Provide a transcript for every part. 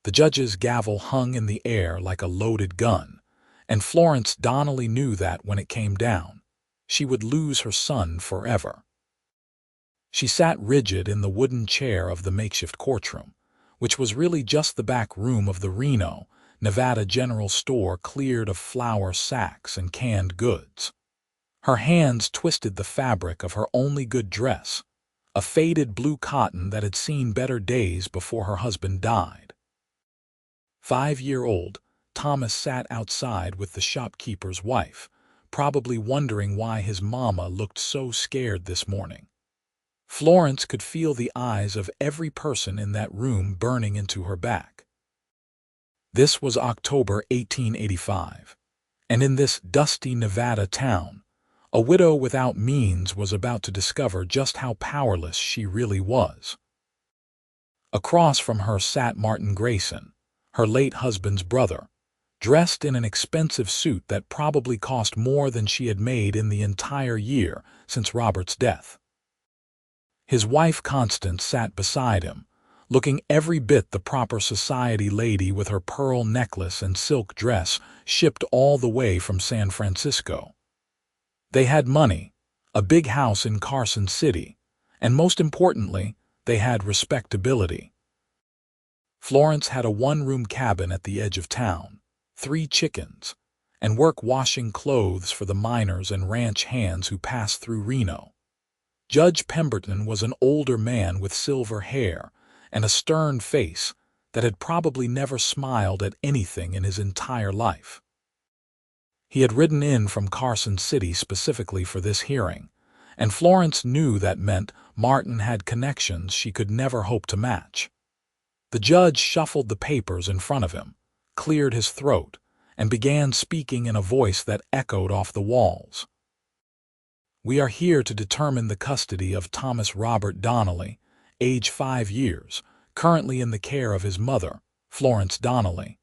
The judge's gavel hung in the air like a loaded gun, and Florence Donnelly knew that when it came down, she would lose her son forever. She sat rigid in the wooden chair of the makeshift courtroom, which was really just the back room of the Reno, Nevada general store cleared of flour sacks and canned goods. Her hands twisted the fabric of her only good dress, a faded blue cotton that had seen better days before her husband died. 5-year-old Thomas sat outside with the shopkeeper's wife, probably wondering why his mama looked so scared this morning. Florence could feel the eyes of every person in that room burning into her back. This was October 1885, and in this dusty Nevada town, a widow without means was about to discover just how powerless she really was. Across from her sat Martin Grayson, her late husband's brother, dressed in an expensive suit that probably cost more than she had made in the entire year since Robert's death. His wife Constance sat beside him, looking every bit the proper society lady with her pearl necklace and silk dress shipped all the way from San Francisco. They had money, a big house in Carson City, and most importantly, they had respectability. Florence had a one-room cabin at the edge of town, 3 chickens, and work washing clothes for the miners and ranch hands who passed through Reno. Judge Pemberton was an older man with silver hair and a stern face that had probably never smiled at anything in his entire life. He had ridden in from Carson City specifically for this hearing, and Florence knew that meant Martin had connections she could never hope to match. The judge shuffled the papers in front of him, cleared his throat, and began speaking in a voice that echoed off the walls. "We are here to determine the custody of Thomas Robert Donnelly, age 5 years, currently in the care of his mother, Florence Donnelly.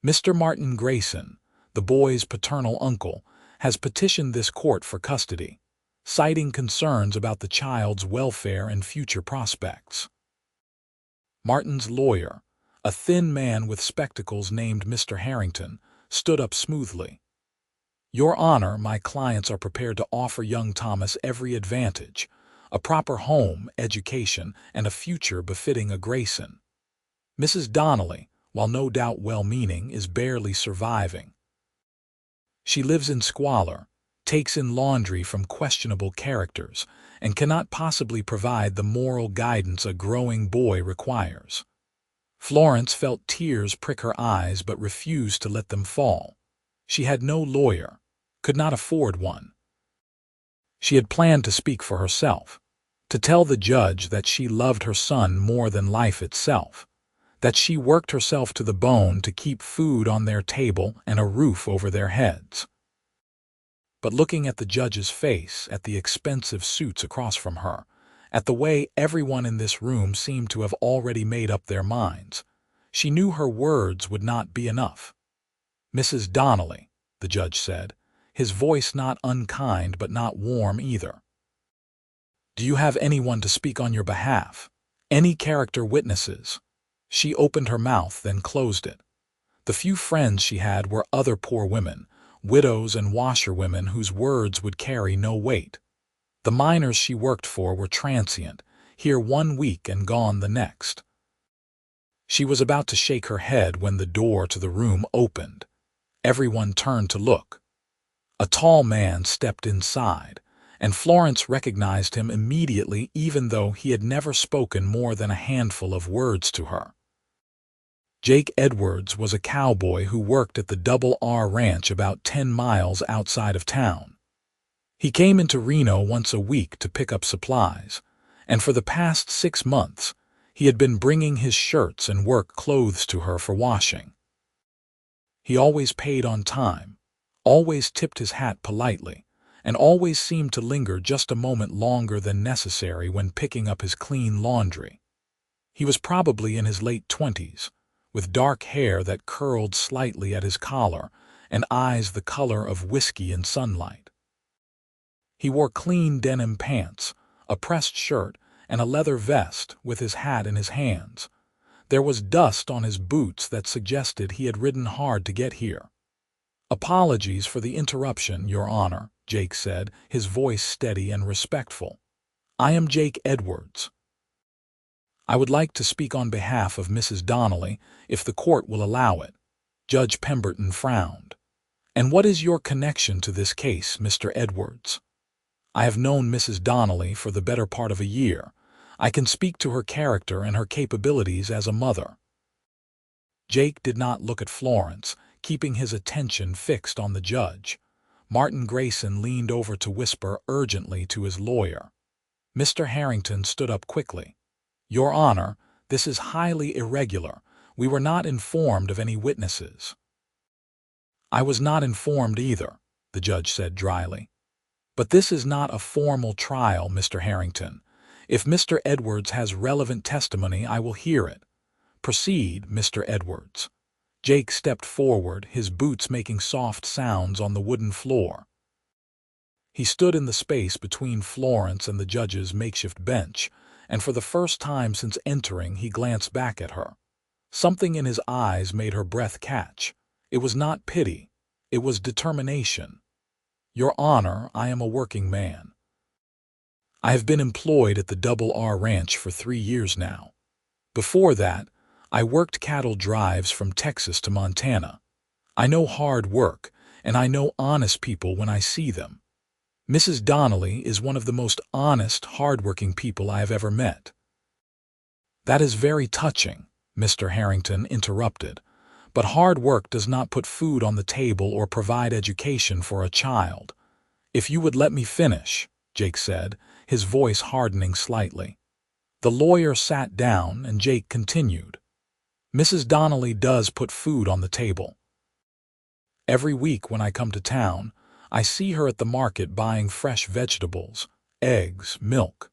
Mr. Martin Grayson, the boy's paternal uncle, has petitioned this court for custody, citing concerns about the child's welfare and future prospects." Martin's lawyer, a thin man with spectacles named Mr. Harrington, stood up smoothly. "Your Honor, my clients are prepared to offer young Thomas every advantage, a proper home, education, and a future befitting a Grayson. Mrs. Donnelly, while no doubt well-meaning, is barely surviving. She lives in squalor, takes in laundry from questionable characters, and cannot possibly provide the moral guidance a growing boy requires." Florence felt tears prick her eyes but refused to let them fall. She had no lawyer, could not afford one. She had planned to speak for herself, to tell the judge that she loved her son more than life itself, that she worked herself to the bone to keep food on their table and a roof over their heads. But looking at the judge's face, at the expensive suits across from her, at the way everyone in this room seemed to have already made up their minds, she knew her words would not be enough. "Mrs. Donnelly," the judge said, his voice not unkind but not warm either, "do you have anyone to speak on your behalf? Any character witnesses?" She opened her mouth, then closed it. The few friends she had were other poor women, widows and washerwomen whose words would carry no weight. The miners she worked for were transient, here 1 week and gone the next. She was about to shake her head when the door to the room opened. Everyone turned to look. A tall man stepped inside, and Florence recognized him immediately even though he had never spoken more than a handful of words to her. Jake Edwards was a cowboy who worked at the Double R Ranch about 10 miles outside of town. He came into Reno once a week to pick up supplies, and for the past 6 months, he had been bringing his shirts and work clothes to her for washing. He always paid on time, always tipped his hat politely, and always seemed to linger just a moment longer than necessary when picking up his clean laundry. He was probably in his late 20s, with dark hair that curled slightly at his collar and eyes the color of whiskey in sunlight. He wore clean denim pants, a pressed shirt, and a leather vest with his hat in his hands. There was dust on his boots that suggested he had ridden hard to get here. "Apologies for the interruption, Your Honor," Jake said, his voice steady and respectful. "I am Jake Edwards. I would like to speak on behalf of Mrs. Donnelly, if the court will allow it." Judge Pemberton frowned. "And what is your connection to this case, Mr. Edwards?" "I have known Mrs. Donnelly for the better part of a year. I can speak to her character and her capabilities as a mother." Jake did not look at Florence, keeping his attention fixed on the judge. Martin Grayson leaned over to whisper urgently to his lawyer. Mr. Harrington stood up quickly. "Your Honor, this is highly irregular. We were not informed of any witnesses." "I was not informed either," the judge said dryly. "But this is not a formal trial, Mr. Harrington. If Mr. Edwards has relevant testimony, I will hear it. Proceed, Mr. Edwards." Jake stepped forward, his boots making soft sounds on the wooden floor. He stood in the space between Florence and the judge's makeshift bench, and for the first time since entering he glanced back at her. Something in his eyes made her breath catch. It was not pity, it was determination. "Your Honor, I am a working man. I have been employed at the Double R Ranch for 3 years now. Before that, I worked cattle drives from Texas to Montana. I know hard work, and I know honest people when I see them. Mrs. Donnelly is one of the most honest, hard-working people I have ever met." "That is very touching," Mr. Harrington interrupted. "But hard work does not put food on the table or provide education for a child." "If you would let me finish," Jake said, his voice hardening slightly. The lawyer sat down, and Jake continued. "Mrs. Donnelly does put food on the table. Every week when I come to town, I see her at the market buying fresh vegetables, eggs, milk.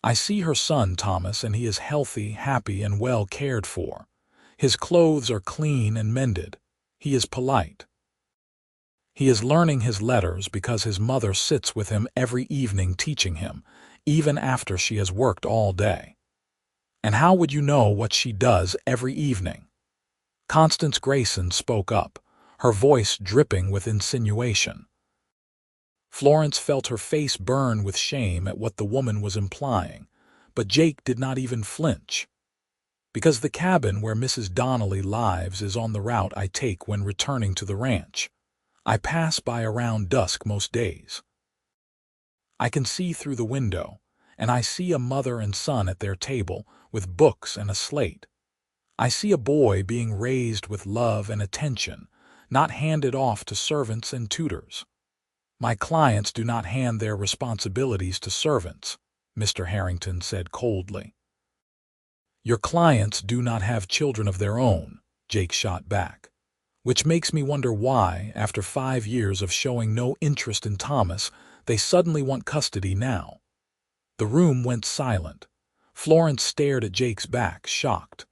I see her son, Thomas, and he is healthy, happy, and well cared for. His clothes are clean and mended. He is polite. He is learning his letters because his mother sits with him every evening teaching him, even after she has worked all day. And how would you know what she does every evening?" Constance Grayson spoke up, her voice dripping with insinuation. Florence felt her face burn with shame at what the woman was implying, but Jake did not even flinch. "Because the cabin where Mrs. Donnelly lives is on the route I take when returning to the ranch. I pass by around dusk most days. I can see through the window, and I see a mother and son at their table with books and a slate. I see a boy being raised with love and attention, not handed off to servants and tutors. My clients do not hand their responsibilities to servants," Mr. Harrington said coldly. "Your clients do not have children of their own," Jake shot back. "Which makes me wonder why, after 5 years of showing no interest in Thomas, they suddenly want custody now." The room went silent. Florence stared at Jake's back, shocked.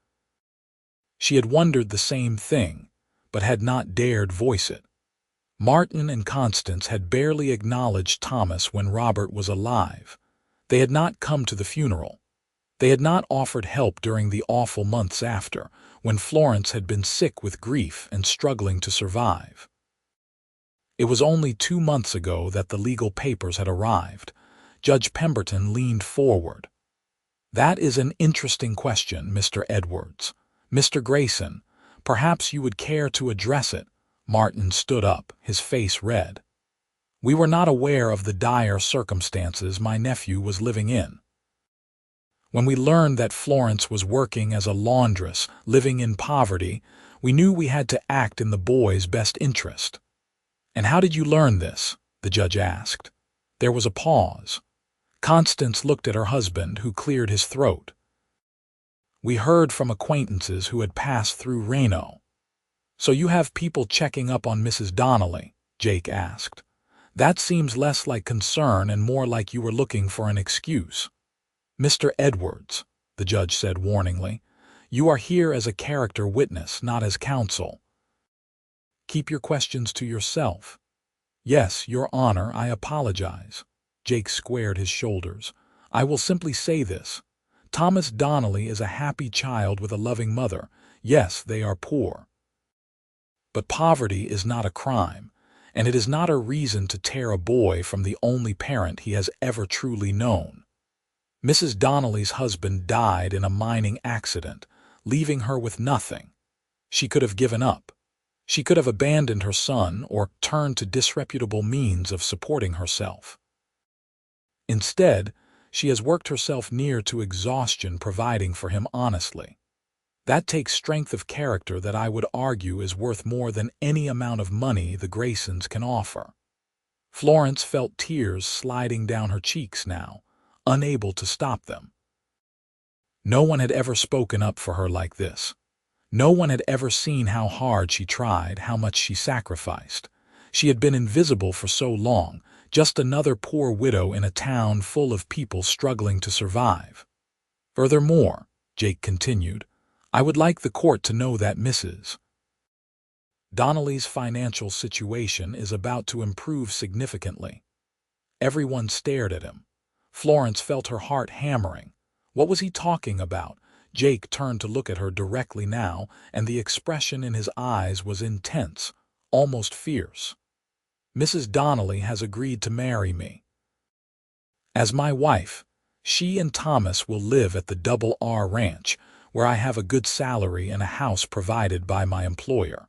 She had wondered the same thing, but had not dared voice it. Martin and Constance had barely acknowledged Thomas when Robert was alive. They had not come to the funeral. They had not offered help during the awful months after, when Florence had been sick with grief and struggling to survive. It was only 2 months ago that the legal papers had arrived. Judge Pemberton leaned forward. "That is an interesting question, Mr. Edwards. Mr. Grayson, perhaps you would care to address it." Martin stood up, his face red. "We were not aware of the dire circumstances my nephew was living in. When we learned that Florence was working as a laundress, living in poverty, we knew we had to act in the boy's best interest." "And how did you learn this?" the judge asked. There was a pause. Constance looked at her husband, who cleared his throat. "We heard from acquaintances who had passed through Reno." "So you have people checking up on Mrs. Donnelly?" Jake asked. "That seems less like concern and more like you were looking for an excuse." "Mr. Edwards," the judge said warningly, "you are here as a character witness, not as counsel. Keep your questions to yourself." "Yes, Your Honor, I apologize." Jake squared his shoulders. "I will simply say this. Thomas Donnelly is a happy child with a loving mother. Yes, they are poor. But poverty is not a crime, and it is not a reason to tear a boy from the only parent he has ever truly known. Mrs. Donnelly's husband died in a mining accident, leaving her with nothing. She could have given up. She could have abandoned her son or turned to disreputable means of supporting herself. Instead, she has worked herself near to exhaustion providing for him honestly. That takes strength of character that I would argue is worth more than any amount of money the Graysons can offer. Florence felt tears sliding down her cheeks now, unable to stop them. No one had ever spoken up for her like this. No one had ever seen how hard she tried, how much she sacrificed. She had been invisible for so long, just another poor widow in a town full of people struggling to survive. Furthermore, Jake continued, I would like the court to know that Mrs. Donnelly's financial situation is about to improve significantly. Everyone stared at him. Florence felt her heart hammering. What was he talking about? Jake turned to look at her directly now, and the expression in his eyes was intense, almost fierce. Mrs. Donnelly has agreed to marry me. As my wife, she and Thomas will live at the Double R Ranch, where I have a good salary and a house provided by my employer.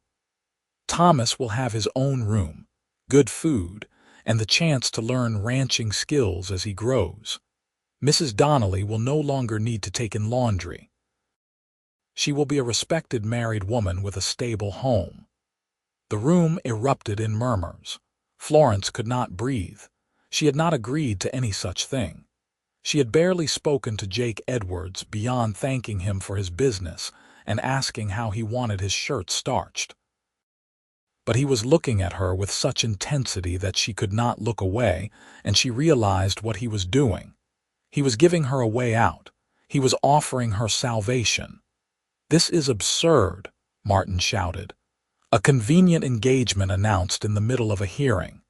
Thomas will have his own room, good food, and the chance to learn ranching skills as he grows. Mrs. Donnelly will no longer need to take in laundry. She will be a respected married woman with a stable home. The room erupted in murmurs. Florence could not breathe. She had not agreed to any such thing. She had barely spoken to Jake Edwards beyond thanking him for his business and asking how he wanted his shirt starched. But he was looking at her with such intensity that she could not look away, and she realized what he was doing. He was giving her a way out. He was offering her salvation. This is absurd, Martin shouted. A convenient engagement announced in the middle of a hearing.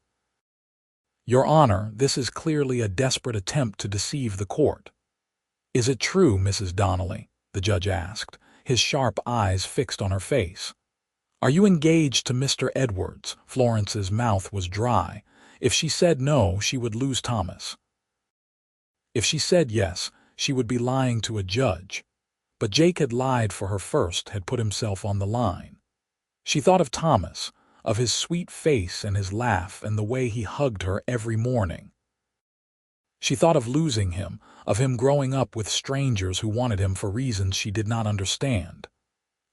Your Honor, this is clearly a desperate attempt to deceive the court. Is it true, Mrs. Donnelly? The judge asked, his sharp eyes fixed on her face. Are you engaged to Mr. Edwards? Florence's mouth was dry. If she said no, she would lose Thomas. If she said yes, she would be lying to a judge. But Jake had lied for her first, had put himself on the line. She thought of Thomas, of his sweet face and his laugh and the way he hugged her every morning. She thought of losing him, of him growing up with strangers who wanted him for reasons she did not understand.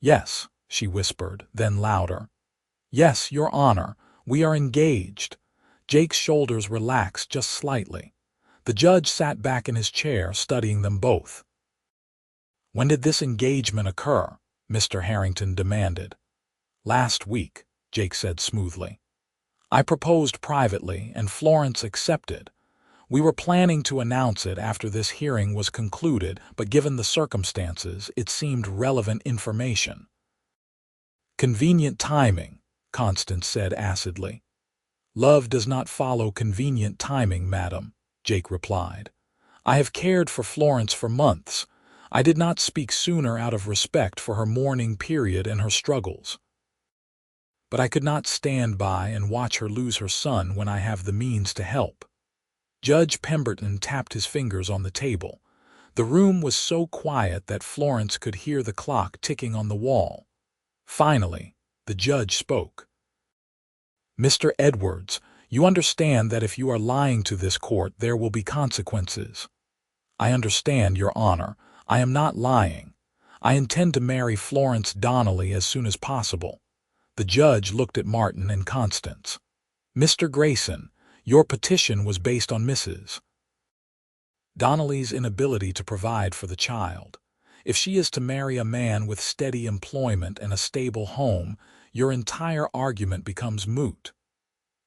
Yes, she whispered, then louder. Yes, Your Honor, we are engaged. Jake's shoulders relaxed just slightly. The judge sat back in his chair, studying them both. When did this engagement occur? Mr. Harrington demanded. Last week, Jake said smoothly. I proposed privately, and Florence accepted. We were planning to announce it after this hearing was concluded, but given the circumstances, it seemed relevant information. Convenient timing, Constance said acidly. Love does not follow convenient timing, madam, Jake replied. I have cared for Florence for months. I did not speak sooner out of respect for her mourning period and her struggles. But I could not stand by and watch her lose her son when I have the means to help. Judge Pemberton tapped his fingers on the table. The room was so quiet that Florence could hear the clock ticking on the wall. Finally, the judge spoke. Mr. Edwards, you understand that if you are lying to this court, there will be consequences. I understand, Your Honor. I am not lying. I intend to marry Florence Donnelly as soon as possible. The judge looked at Martin and Constance. Mr. Grayson, your petition was based on Mrs. Donnelly's inability to provide for the child. If she is to marry a man with steady employment and a stable home, your entire argument becomes moot.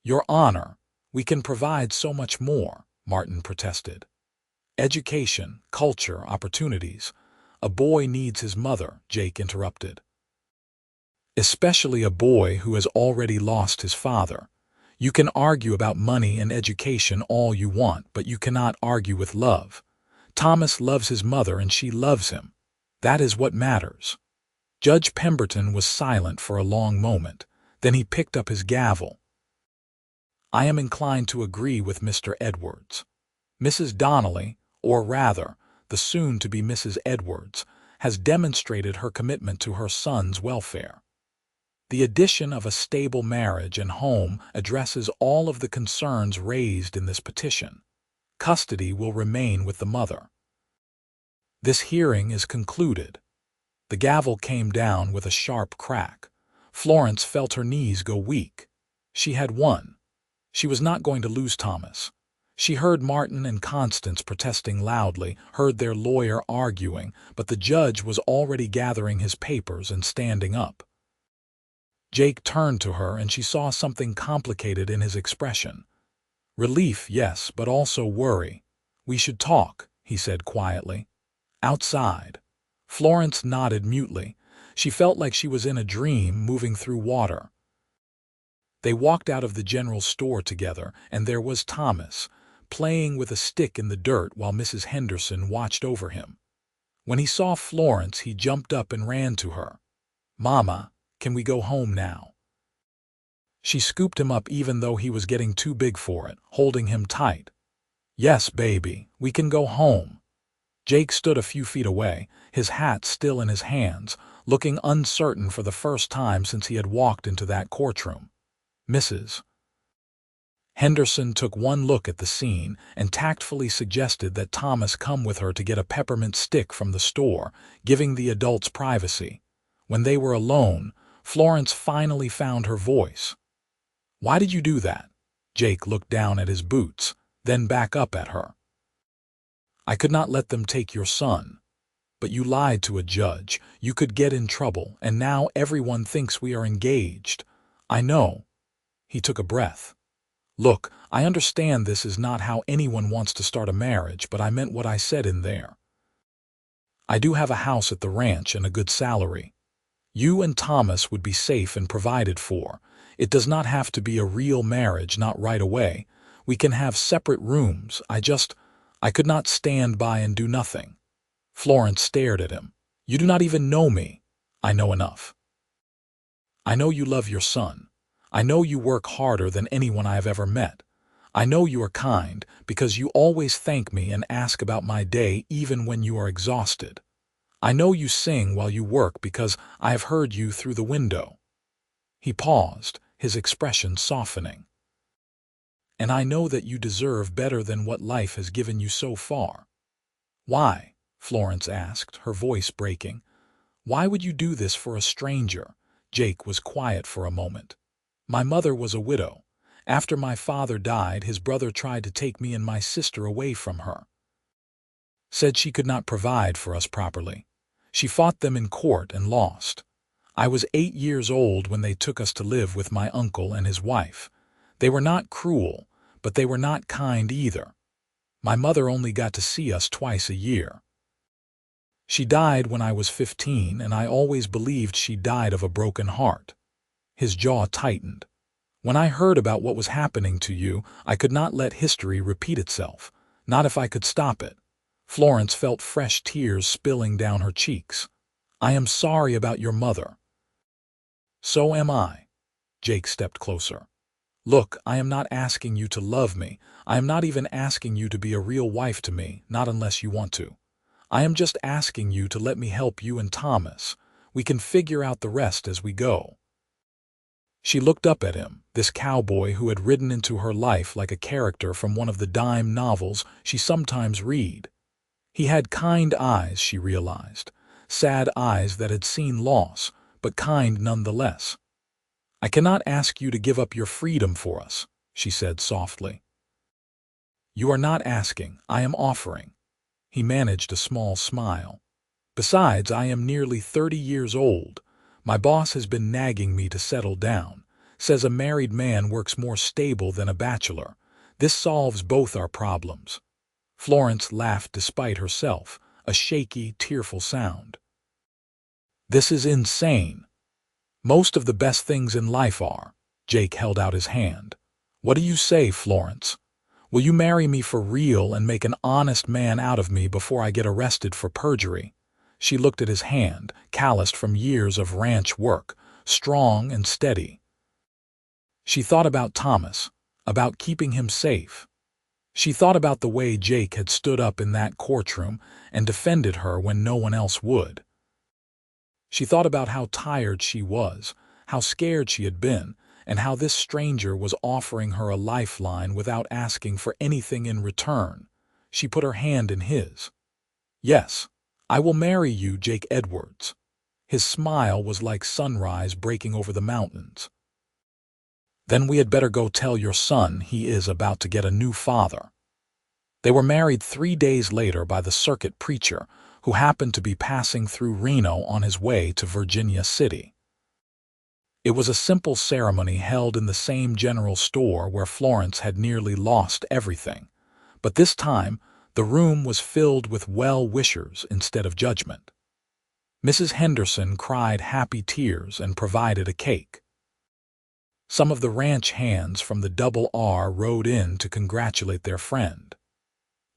Your Honor, we can provide so much more, Martin protested. Education, culture, opportunities. A boy needs his mother, Jake interrupted. Especially a boy who has already lost his father. You can argue about money and education all you want, but you cannot argue with love. Thomas loves his mother and she loves him. That is what matters. Judge Pemberton was silent for a long moment. Then he picked up his gavel. I am inclined to agree with Mr. Edwards. Mrs. Donnelly, or rather, the soon-to-be Mrs. Edwards, has demonstrated her commitment to her son's welfare. The addition of a stable marriage and home addresses all of the concerns raised in this petition. Custody will remain with the mother. This hearing is concluded. The gavel came down with a sharp crack. Florence felt her knees go weak. She had won. She was not going to lose Thomas. She heard Martin and Constance protesting loudly, heard their lawyer arguing, but the judge was already gathering his papers and standing up. Jake turned to her and she saw something complicated in his expression. Relief, yes, but also worry. We should talk, he said quietly. Outside. Florence nodded mutely. She felt like she was in a dream moving through water. They walked out of the general store together, and there was Thomas, playing with a stick in the dirt while Mrs. Henderson watched over him. When he saw Florence, he jumped up and ran to her. "Mama, can we go home now?" She scooped him up even though he was getting too big for it, holding him tight. "Yes, baby, we can go home." Jake stood a few feet away, his hat still in his hands, looking uncertain for the first time since he had walked into that courtroom. Mrs. Henderson took one look at the scene and tactfully suggested that Thomas come with her to get a peppermint stick from the store, giving the adults privacy. When they were alone, Florence finally found her voice. "Why did you do that?" Jake looked down at his boots, then back up at her. "I could not let them take your son. But you lied to a judge. You could get in trouble, and now everyone thinks we are engaged. I know." He took a breath. "Look, I understand this is not how anyone wants to start a marriage, but I meant what I said in there. I do have a house at the ranch and a good salary. You and Thomas would be safe and provided for. It does not have to be a real marriage, not right away. We can have separate rooms. I could not stand by and do nothing." Florence stared at him. "You do not even know me." "I know enough. I know you love your son. I know you work harder than anyone I have ever met. I know you are kind because you always thank me and ask about my day even when you are exhausted. I know you sing while you work because I have heard you through the window." He paused, his expression softening. "And I know that you deserve better than what life has given you so far." "Why?" Florence asked, her voice breaking. "Why would you do this for a stranger?" Jake was quiet for a moment. "My mother was a widow. After my father died, his brother tried to take me and my sister away from her. Said she could not provide for us properly. She fought them in court and lost. I was 8 years old when they took us to live with my uncle and his wife. They were not cruel, but they were not kind either. My mother only got to see us twice a year. She died when I was 15, and I always believed she died of a broken heart." His jaw tightened. "When I heard about what was happening to you, I could not let history repeat itself, not if I could stop it." Florence felt fresh tears spilling down her cheeks. "I am sorry about your mother." "So am I." Jake stepped closer. "Look, I am not asking you to love me. I am not even asking you to be a real wife to me, not unless you want to. I am just asking you to let me help you and Thomas. We can figure out the rest as we go." She looked up at him, this cowboy who had ridden into her life like a character from one of the dime novels she sometimes read. He had kind eyes, she realized, sad eyes that had seen loss, but kind nonetheless. "I cannot ask you to give up your freedom for us," she said softly. "You are not asking, I am offering." He managed a small smile. "Besides, I am nearly 30 years old. My boss has been nagging me to settle down. Says a married man works more stable than a bachelor. This solves both our problems." Florence laughed despite herself, a shaky, tearful sound. "This is insane." "Most of the best things in life are." Jake held out his hand. "What do you say, Florence? Will you marry me for real and make an honest man out of me before I get arrested for perjury?" She looked at his hand, calloused from years of ranch work, strong and steady. She thought about Thomas, about keeping him safe. She thought about the way Jake had stood up in that courtroom and defended her when no one else would. She thought about how tired she was, how scared she had been, and how this stranger was offering her a lifeline without asking for anything in return. She put her hand in his. "Yes, I will marry you, Jake Edwards." His smile was like sunrise breaking over the mountains. "Then we had better go tell your son he is about to get a new father." They were married 3 days later by the circuit preacher, who happened to be passing through Reno on his way to Virginia City. It was a simple ceremony held in the same general store where Florence had nearly lost everything, but this time the room was filled with well-wishers instead of judgment. Mrs. Henderson cried happy tears and provided a cake. Some of the ranch hands from the Double R rode in to congratulate their friend.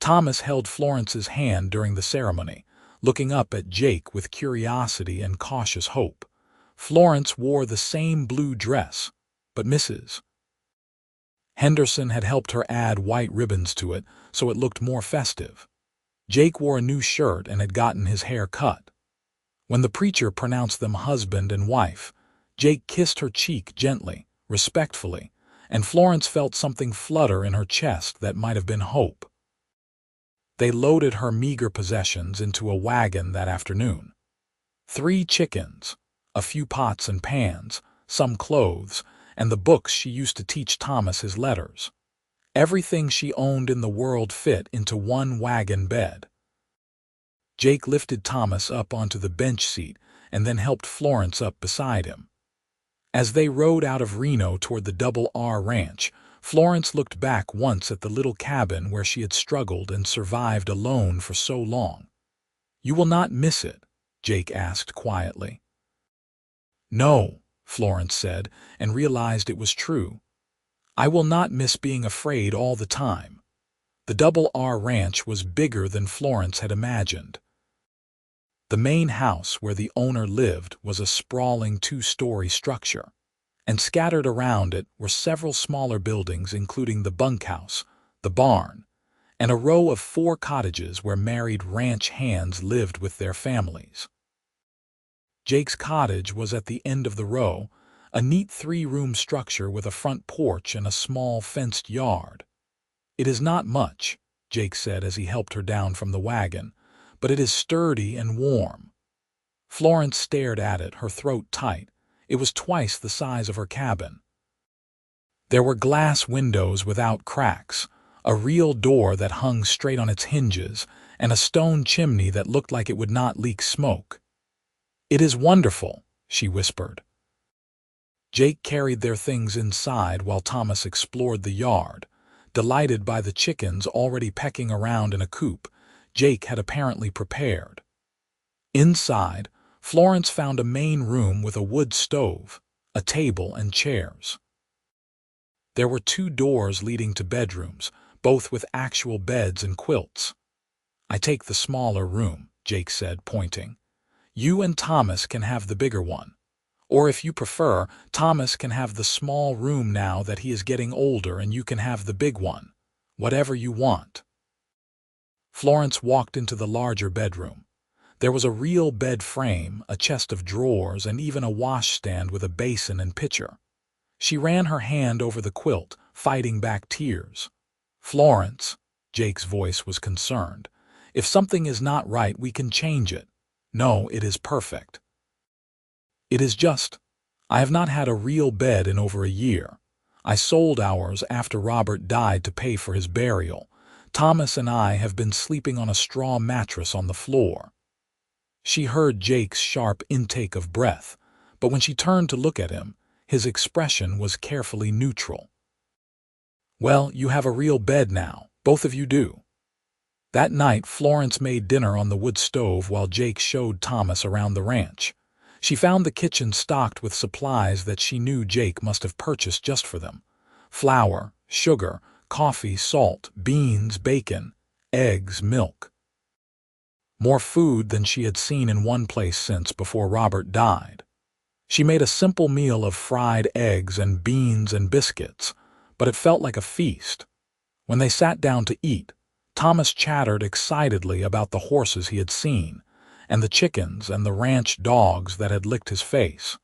Thomas held Florence's hand during the ceremony, looking up at Jake with curiosity and cautious hope. Florence wore the same blue dress, but Mrs. Henderson had helped her add white ribbons to it so it looked more festive. Jake wore a new shirt and had gotten his hair cut. When the preacher pronounced them husband and wife, Jake kissed her cheek gently, respectfully, and Florence felt something flutter in her chest that might have been hope. They loaded her meager possessions into a wagon that afternoon. 3 chickens, a few pots and pans, some clothes, and the books she used to teach Thomas his letters. Everything she owned in the world fit into one wagon bed. Jake lifted Thomas up onto the bench seat and then helped Florence up beside him. As they rode out of Reno toward the Double R Ranch, Florence looked back once at the little cabin where she had struggled and survived alone for so long. "You will not miss it?" Jake asked quietly. "No," Florence said, and realized it was true. "I will not miss being afraid all the time." The Double R Ranch was bigger than Florence had imagined. The main house where the owner lived was a sprawling 2-story structure, and scattered around it were several smaller buildings including the bunkhouse, the barn, and a row of 4 cottages where married ranch hands lived with their families. Jake's cottage was at the end of the row, a neat 3-room structure with a front porch and a small fenced yard. "It is not much," Jake said as he helped her down from the wagon, "but it is sturdy and warm." Florence stared at it, her throat tight. It was twice the size of her cabin. There were glass windows without cracks, a real door that hung straight on its hinges, and a stone chimney that looked like it would not leak smoke. "It is wonderful," she whispered. Jake carried their things inside while Thomas explored the yard. Delighted by the chickens already pecking around in a coop Jake had apparently prepared. Inside, Florence found a main room with a wood stove, a table, and chairs. There were 2 doors leading to bedrooms, both with actual beds and quilts. "I take the smaller room," Jake said, pointing. "You and Thomas can have the bigger one. Or if you prefer, Thomas can have the small room now that he is getting older and you can have the big one. Whatever you want." Florence walked into the larger bedroom. There was a real bed frame, a chest of drawers, and even a washstand with a basin and pitcher. She ran her hand over the quilt, fighting back tears. "Florence," Jake's voice was concerned, "if something is not right, we can change it. No, it is perfect. It is just, I have not had a real bed in over a year. I sold ours after Robert died to pay for his burial. Thomas and I have been sleeping on a straw mattress on the floor." She heard Jake's sharp intake of breath, but when she turned to look at him, his expression was carefully neutral. "Well, you have a real bed now, both of you do." That night, Florence made dinner on the wood stove while Jake showed Thomas around the ranch. She found the kitchen stocked with supplies that she knew Jake must have purchased just for them: flour, sugar, coffee, salt, beans, bacon, eggs, milk. More food than she had seen in one place since before Robert died. She made a simple meal of fried eggs and beans and biscuits, but it felt like a feast. When they sat down to eat, Thomas chattered excitedly about the horses he had seen, and the chickens and the ranch dogs that had licked his face.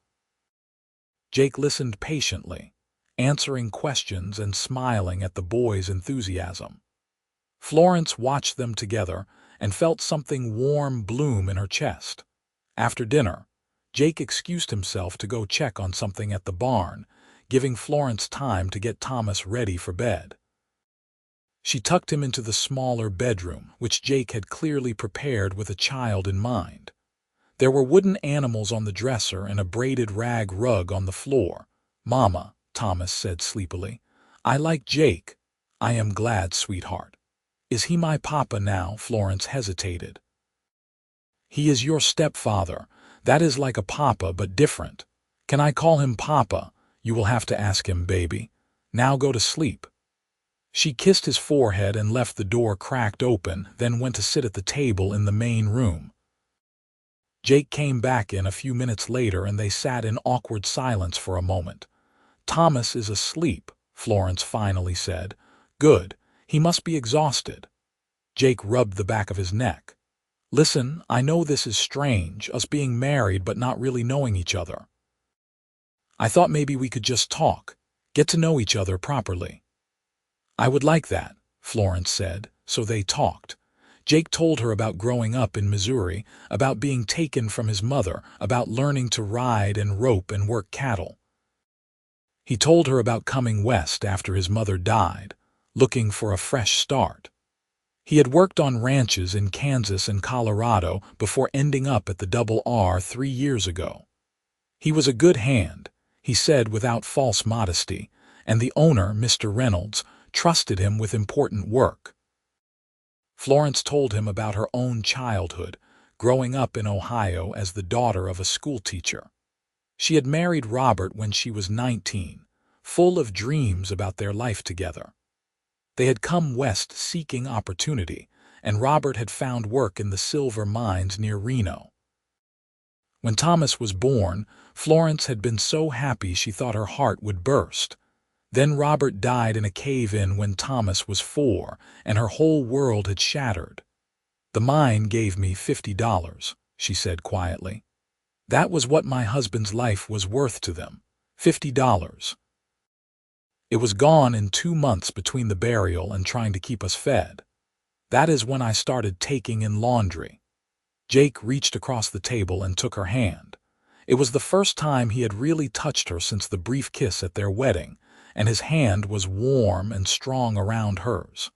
Jake listened patiently, answering questions and smiling at the boys' enthusiasm. Florence watched them together and felt something warm bloom in her chest. After dinner, Jake excused himself to go check on something at the barn, giving Florence time to get Thomas ready for bed. She tucked him into the smaller bedroom, which Jake had clearly prepared with a child in mind. There were wooden animals on the dresser and a braided rag rug on the floor. "Mama," Thomas said sleepily, "I like Jake." "I am glad, sweetheart." "Is he my papa now?" Florence hesitated. "He is your stepfather. That is like a papa, but different. Can I call him papa? You will have to ask him, baby. Now go to sleep." She kissed his forehead and left the door cracked open, then went to sit at the table in the main room. Jake came back in a few minutes later and they sat in awkward silence for a moment. "Thomas is asleep," Florence finally said. "Good. He must be exhausted." Jake rubbed the back of his neck. "Listen, I know this is strange, us being married but not really knowing each other. I thought maybe we could just talk, get to know each other properly." "I would like that," Florence said, so they talked. Jake told her about growing up in Missouri, about being taken from his mother, about learning to ride and rope and work cattle. He told her about coming west after his mother died, looking for a fresh start. He had worked on ranches in Kansas and Colorado before ending up at the Double R 3 years ago. He was a good hand, he said without false modesty, and the owner, Mr. Reynolds, trusted him with important work. Florence told him about her own childhood, growing up in Ohio as the daughter of a schoolteacher. She had married Robert when she was 19, full of dreams about their life together. They had come west seeking opportunity, and Robert had found work in the silver mines near Reno. When Thomas was born, Florence had been so happy she thought her heart would burst. Then Robert died in a cave-in when Thomas was 4, and her whole world had shattered. "The mine gave me $50, she said quietly. "That was what my husband's life was worth to them, $50. It was gone in 2 months between the burial and trying to keep us fed. That is when I started taking in laundry." Jake reached across the table and took her hand. It was the first time he had really touched her since the brief kiss at their wedding, and his hand was warm and strong around hers.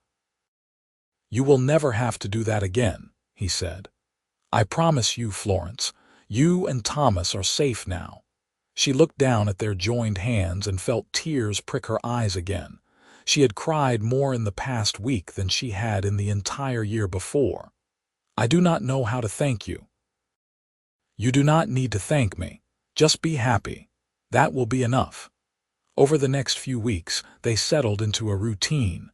"You will never have to do that again," he said. "I promise you, Florence, you and Thomas are safe now." She looked down at their joined hands and felt tears prick her eyes again. She had cried more in the past week than she had in the entire year before. "I do not know how to thank you." "You do not need to thank me. Just be happy. That will be enough." Over the next few weeks, they settled into a routine.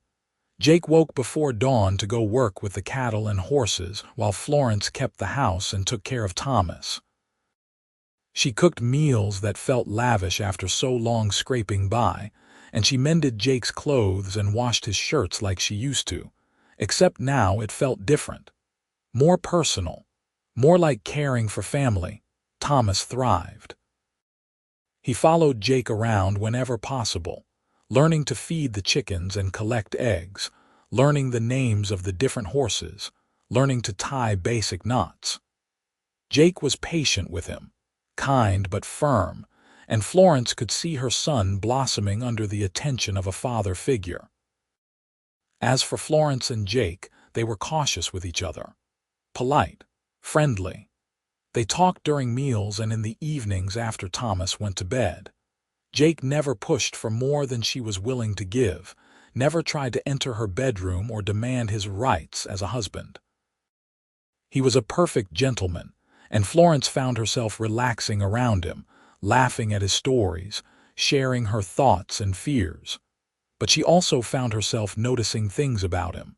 Jake woke before dawn to go work with the cattle and horses, while Florence kept the house and took care of Thomas. She cooked meals that felt lavish after so long scraping by, and she mended Jake's clothes and washed his shirts like she used to, except now it felt different. More personal, more like caring for family. Thomas thrived. He followed Jake around whenever possible, learning to feed the chickens and collect eggs, learning the names of the different horses, learning to tie basic knots. Jake was patient with him, kind but firm, and Florence could see her son blossoming under the attention of a father figure. As for Florence and Jake, they were cautious with each other, polite, friendly. They talked during meals and in the evenings after Thomas went to bed. Jake never pushed for more than she was willing to give, never tried to enter her bedroom or demand his rights as a husband. He was a perfect gentleman, and Florence found herself relaxing around him, laughing at his stories, sharing her thoughts and fears. but she also found herself noticing things about him.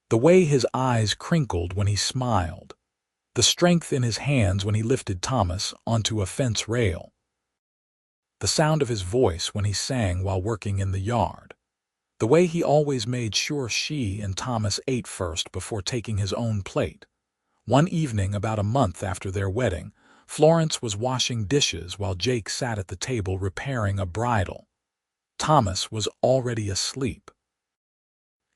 The way his eyes crinkled when he smiled, the strength in his hands when he lifted Thomas onto a fence rail, the sound of his voice when he sang while working in the yard, the way he always made sure she and Thomas ate first before taking his own plate. One evening, about a month after their wedding, Florence was washing dishes while Jake sat at the table repairing a bridle. Thomas was already asleep.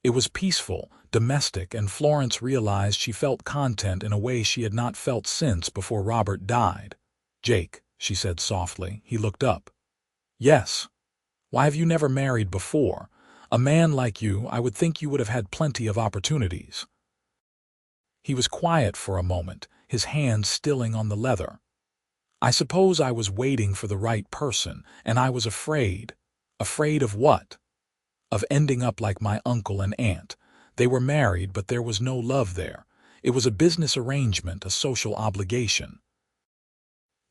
It was peaceful, domestic, and Florence realized she felt content in a way she had not felt since before Robert died. "Jake," she said softly. He looked up. "Yes. Why have you never married before? A man like you, I would think you would have had plenty of opportunities." He was quiet for a moment, his hands stilling on the leather. "I suppose I was waiting for the right person, and I was afraid." "Afraid of what?" "Of ending up like my uncle and aunt. They were married, but there was no love there. It was a business arrangement, a social obligation.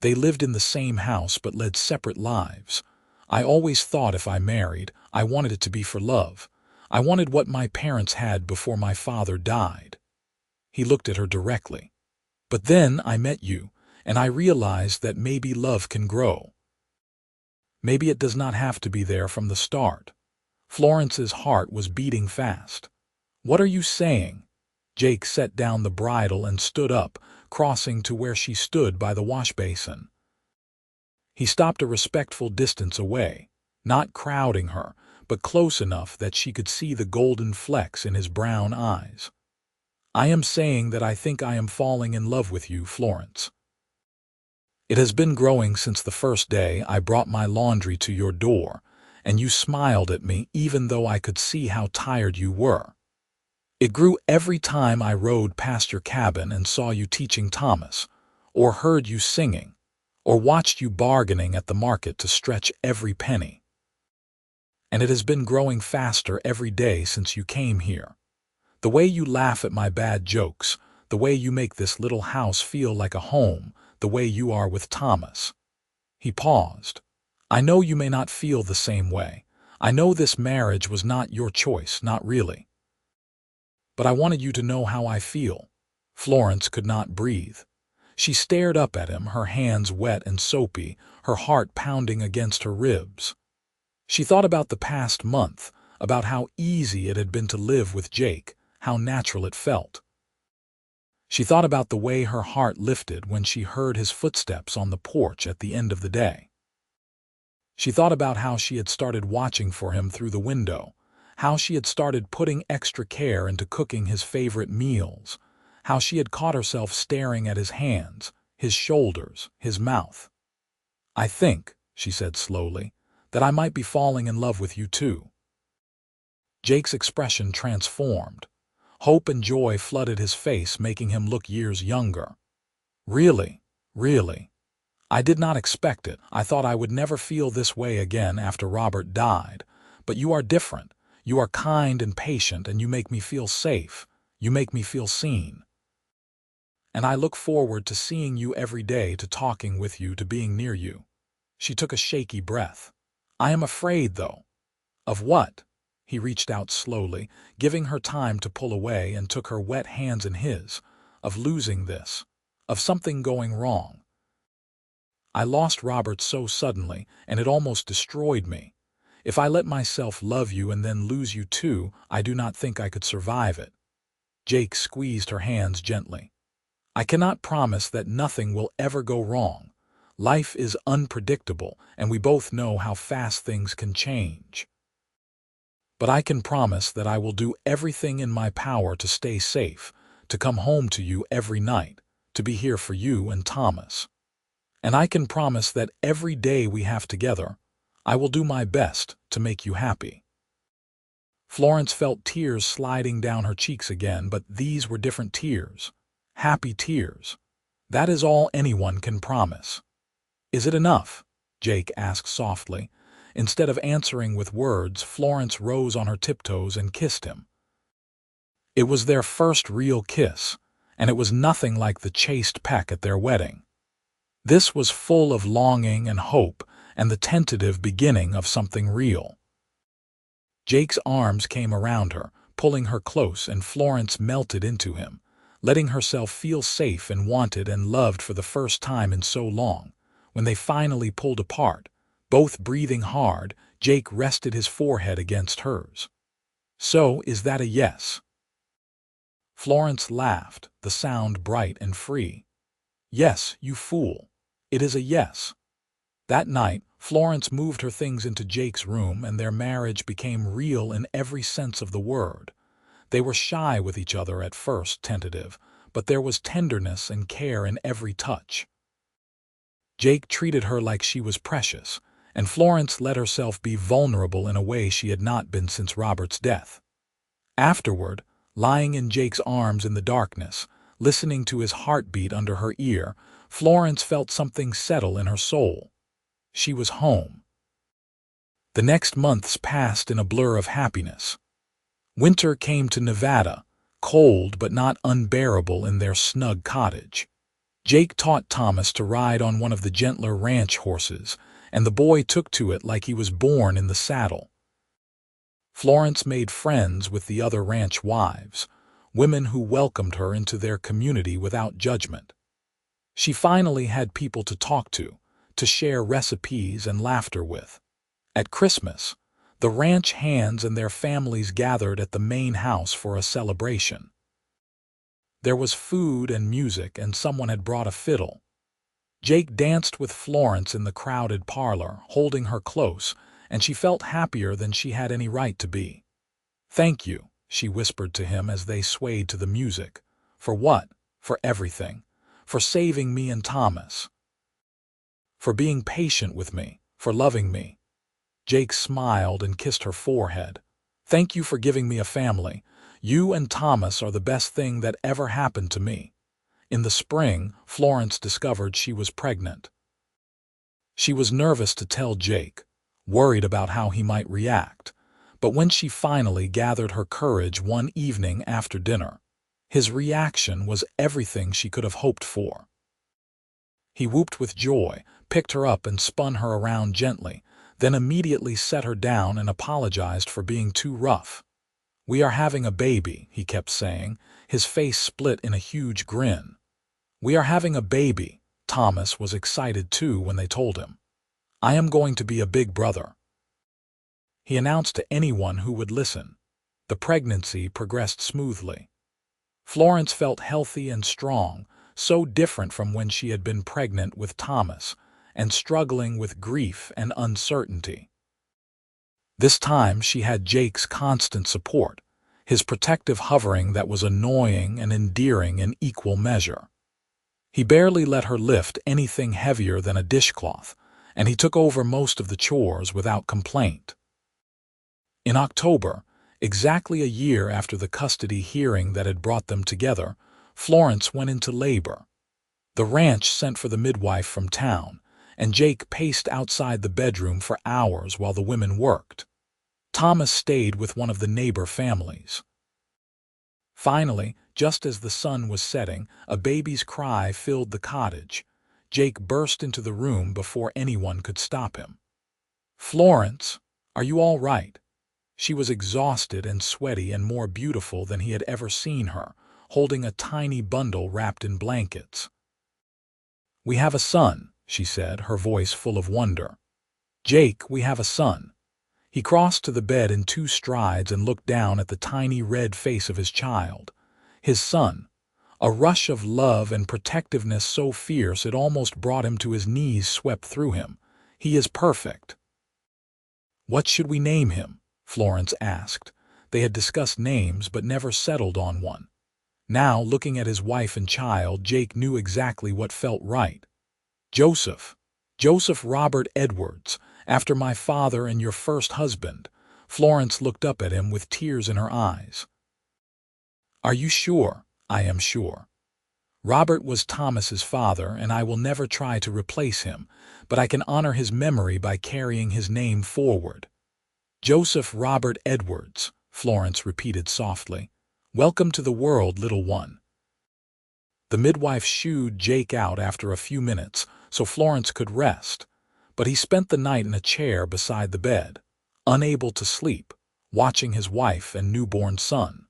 They lived in the same house but led separate lives. I always thought if I married, I wanted it to be for love. I wanted what my parents had before my father died." He looked at her directly. "But then I met you, and I realized that maybe love can grow. Maybe it does not have to be there from the start." Florence's heart was beating fast. "What are you saying?" Jake set down the bridle and stood up, crossing to where she stood by the washbasin. He stopped a respectful distance away, not crowding her, but close enough that she could see the golden flecks in his brown eyes. "I am saying that I think I am falling in love with you, Florence. It has been growing since the first day I brought my laundry to your door, and you smiled at me even though I could see how tired you were. It grew every time I rode past your cabin and saw you teaching Thomas, or heard you singing, or watched you bargaining at the market to stretch every penny. And it has been growing faster every day since you came here. The way you laugh at my bad jokes, the way you make this little house feel like a home, the way you are with Thomas." He paused. "I know you may not feel the same way. I know this marriage was not your choice, not really. But I wanted you to know how I feel." Florence could not breathe. She stared up at him, her hands wet and soapy, her heart pounding against her ribs. She thought about the past month, about how easy it had been to live with Jake, how natural it felt. She thought about the way her heart lifted when she heard his footsteps on the porch at the end of the day. She thought about how she had started watching for him through the window, how she had started putting extra care into cooking his favorite meals, how she had caught herself staring at his hands, his shoulders, his mouth. "I think," she said slowly, "that I might be falling in love with you too." Jake's expression transformed. Hope and joy flooded his face, making him look years younger. "Really, really. I did not expect it. I thought I would never feel this way again after Robert died. But you are different. You are kind and patient, and you make me feel safe. You make me feel seen. And I look forward to seeing you every day, to talking with you, to being near you." She took a shaky breath. "I am afraid, though." "Of what?" He reached out slowly, giving her time to pull away, and took her wet hands in his. "Of losing this. Of something going wrong. I lost Robert so suddenly, and it almost destroyed me. If I let myself love you and then lose you too, I do not think I could survive it." Jake squeezed her hands gently. "I cannot promise that nothing will ever go wrong. Life is unpredictable, and we both know how fast things can change. But I can promise that I will do everything in my power to stay safe, to come home to you every night, to be here for you and Thomas. And I can promise that every day we have together, I will do my best to make you happy." Florence felt tears sliding down her cheeks again, but these were different tears. Happy tears. That is all anyone can promise. "Is it enough?" Jake asked softly. Instead of answering with words, Florence rose on her tiptoes and kissed him. It was their first real kiss, and it was nothing like the chaste peck at their wedding. This was full of longing and hope, and the tentative beginning of something real. Jake's arms came around her, pulling her close, and Florence melted into him, letting herself feel safe and wanted and loved for the first time in so long. When they finally pulled apart, both breathing hard, Jake rested his forehead against hers. "So, is that a yes?" Florence laughed, the sound bright and free. "Yes, you fool. It is a yes." That night, Florence moved her things into Jake's room, and their marriage became real in every sense of the word. They were shy with each other at first, tentative, but there was tenderness and care in every touch. Jake treated her like she was precious, and Florence let herself be vulnerable in a way she had not been since Robert's death. Afterward, lying in Jake's arms in the darkness, listening to his heartbeat under her ear, Florence felt something settle in her soul. She was home. The next months passed in a blur of happiness. Winter came to Nevada, cold but not unbearable in their snug cottage. Jake taught Thomas to ride on one of the gentler ranch horses, and the boy took to it like he was born in the saddle. Florence made friends with the other ranch wives, women who welcomed her into their community without judgment. She finally had people to talk to share recipes and laughter with. At Christmas, the ranch hands and their families gathered at the main house for a celebration. There was food and music, and someone had brought a fiddle. Jake danced with Florence in the crowded parlor, holding her close, and she felt happier than she had any right to be. "Thank you," she whispered to him as they swayed to the music. "For what? For everything. For saving me and Thomas. For being patient with me. For loving me." Jake smiled and kissed her forehead. "Thank you for giving me a family. You and Thomas are the best thing that ever happened to me." In the spring, Florence discovered she was pregnant. She was nervous to tell Jake, worried about how he might react, but when she finally gathered her courage one evening after dinner, his reaction was everything she could have hoped for. He whooped with joy, picked her up and spun her around gently, then immediately set her down and apologized for being too rough. "We are having a baby," he kept saying, his face split in a huge grin. "We are having a baby." Thomas was excited too when they told him. "I am going to be a big brother," he announced to anyone who would listen. The pregnancy progressed smoothly. Florence felt healthy and strong, so different from when she had been pregnant with Thomas, and struggling with grief and uncertainty. This time she had Jake's constant support, his protective hovering that was annoying and endearing in equal measure. He barely let her lift anything heavier than a dishcloth, and he took over most of the chores without complaint. In October, exactly a year after the custody hearing that had brought them together, Florence went into labor. The ranch sent for the midwife from town, and Jake paced outside the bedroom for hours while the women worked. Thomas stayed with one of the neighbor families. Finally, just as the sun was setting, a baby's cry filled the cottage. Jake burst into the room before anyone could stop him. "Florence, are you all right?" She was exhausted and sweaty and more beautiful than he had ever seen her, holding a tiny bundle wrapped in blankets. "We have a son," she said, her voice full of wonder. "Jake, we have a son." He crossed to the bed in 2 strides and looked down at the tiny red face of his child. His son. A rush of love and protectiveness so fierce it almost brought him to his knees swept through him. "He is perfect." "What should we name him?" Florence asked. They had discussed names but never settled on one. Now, looking at his wife and child, Jake knew exactly what felt right. "Joseph. Joseph Robert Edwards, after my father and your first husband." Florence looked up at him with tears in her eyes. "Are you sure?" "I am sure. Robert was Thomas's father, and I will never try to replace him, but I can honor his memory by carrying his name forward." "Joseph Robert Edwards," Florence repeated softly. "Welcome to the world, little one." The midwife shooed Jake out after a few minutes so Florence could rest, but he spent the night in a chair beside the bed, unable to sleep, watching his wife and newborn son.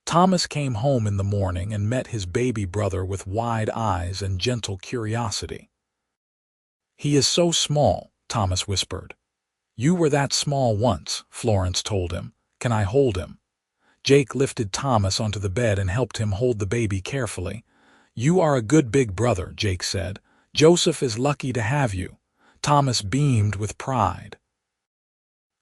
Thomas came home in the morning and met his baby brother with wide eyes and gentle curiosity. "He is so small," Thomas whispered. "You were that small once," Florence told him. "Can I hold him?" Jake lifted Thomas onto the bed and helped him hold the baby carefully. "You are a good big brother," Jake said. "Joseph is lucky to have you." Thomas beamed with pride.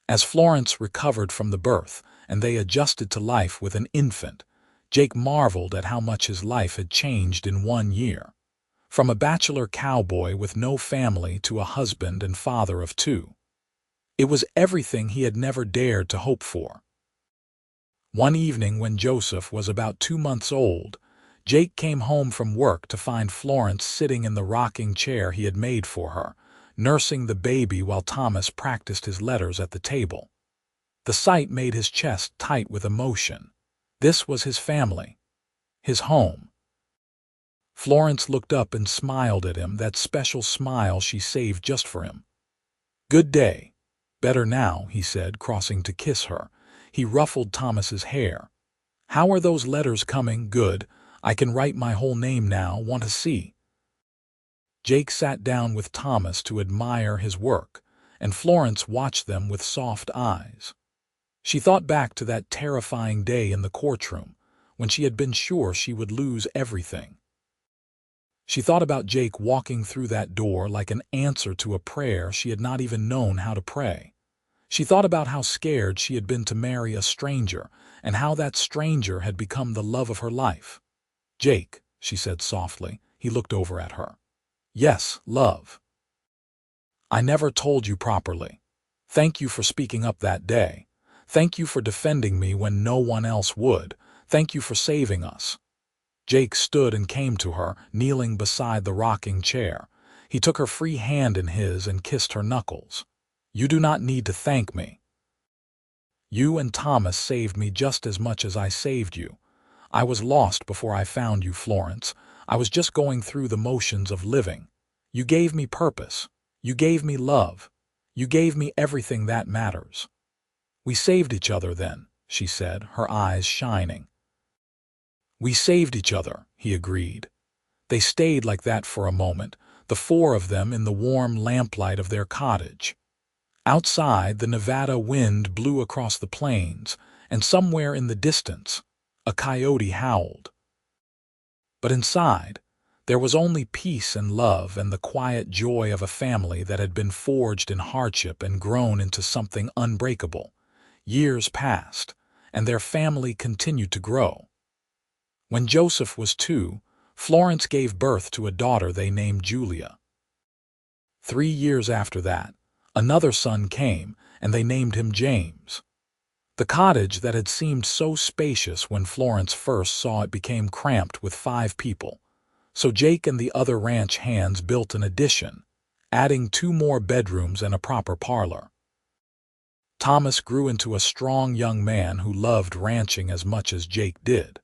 As Florence recovered from the birth and they adjusted to life with an infant, Jake marveled at how much his life had changed in 1 year. From a bachelor cowboy with no family to a husband and father of 2. It was everything he had never dared to hope for. One evening when Joseph was about 2 months old, Jake came home from work to find Florence sitting in the rocking chair he had made for her, nursing the baby while Thomas practiced his letters at the table. The sight made his chest tight with emotion. This was his family, his home. Florence looked up and smiled at him, that special smile she saved just for him. "Good day." "Better now," he said, crossing to kiss her. He ruffled Thomas's hair. "How are those letters coming?" "Good. I can write my whole name now. Want to see?" Jake sat down with Thomas to admire his work, and Florence watched them with soft eyes. She thought back to that terrifying day in the courtroom, when she had been sure she would lose everything. She thought about Jake walking through that door like an answer to a prayer she had not even known how to pray. She thought about how scared she had been to marry a stranger, and how that stranger had become the love of her life. "Jake," she said softly. He looked over at her. "Yes, love. I never told you properly. Thank you for speaking up that day. Thank you for defending me when no one else would. Thank you for saving us." Jake stood and came to her, kneeling beside the rocking chair. He took her free hand in his and kissed her knuckles. "You do not need to thank me. You and Thomas saved me just as much as I saved you. I was lost before I found you, Florence. I was just going through the motions of living. You gave me purpose. You gave me love. You gave me everything that matters." "We saved each other then," she said, her eyes shining. "We saved each other," he agreed. They stayed like that for a moment, the 4 of them in the warm lamplight of their cottage. Outside, the Nevada wind blew across the plains, and somewhere in the distance, a coyote howled. But inside, there was only peace and love and the quiet joy of a family that had been forged in hardship and grown into something unbreakable. Years passed, and their family continued to grow. When Joseph was 2, Florence gave birth to a daughter they named Julia. 3 years after that, another son came, and they named him James. The cottage that had seemed so spacious when Florence first saw it became cramped with 5 people, so Jake and the other ranch hands built an addition, adding 2 more bedrooms and a proper parlor. Thomas grew into a strong young man who loved ranching as much as Jake did.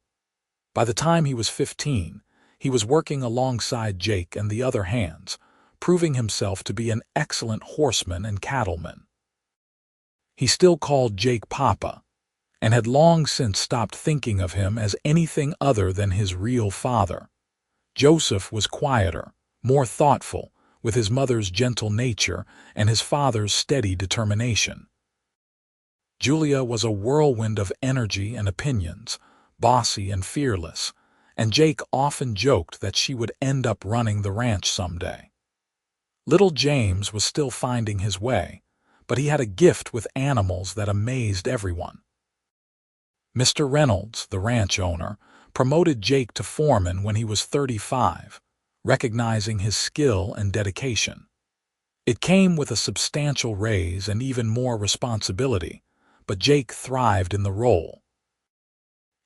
By the time he was 15, he was working alongside Jake and the other hands, proving himself to be an excellent horseman and cattleman. He still called Jake Papa, and had long since stopped thinking of him as anything other than his real father. Joseph was quieter, more thoughtful, with his mother's gentle nature and his father's steady determination. Julia was a whirlwind of energy and opinions, bossy and fearless, and Jake often joked that she would end up running the ranch someday. Little James was still finding his way, but he had a gift with animals that amazed everyone. Mr. Reynolds, the ranch owner, promoted Jake to foreman when he was 35, recognizing his skill and dedication. It came with a substantial raise and even more responsibility, but Jake thrived in the role.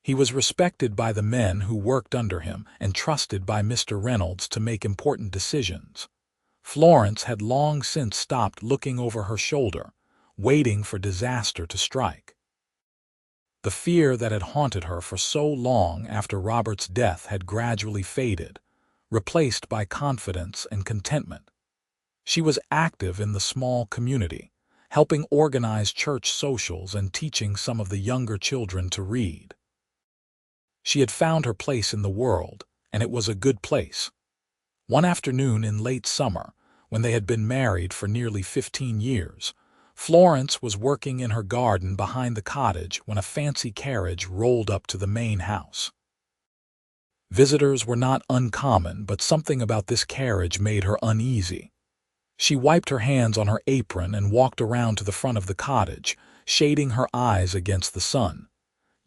He was respected by the men who worked under him and trusted by Mr. Reynolds to make important decisions. Florence had long since stopped looking over her shoulder, waiting for disaster to strike. The fear that had haunted her for so long after Robert's death had gradually faded, replaced by confidence and contentment. She was active in the small community, helping organize church socials and teaching some of the younger children to read. She had found her place in the world, and it was a good place. One afternoon in late summer, when they had been married for nearly 15 years, Florence was working in her garden behind the cottage when a fancy carriage rolled up to the main house. Visitors were not uncommon, but something about this carriage made her uneasy. She wiped her hands on her apron and walked around to the front of the cottage, shading her eyes against the sun.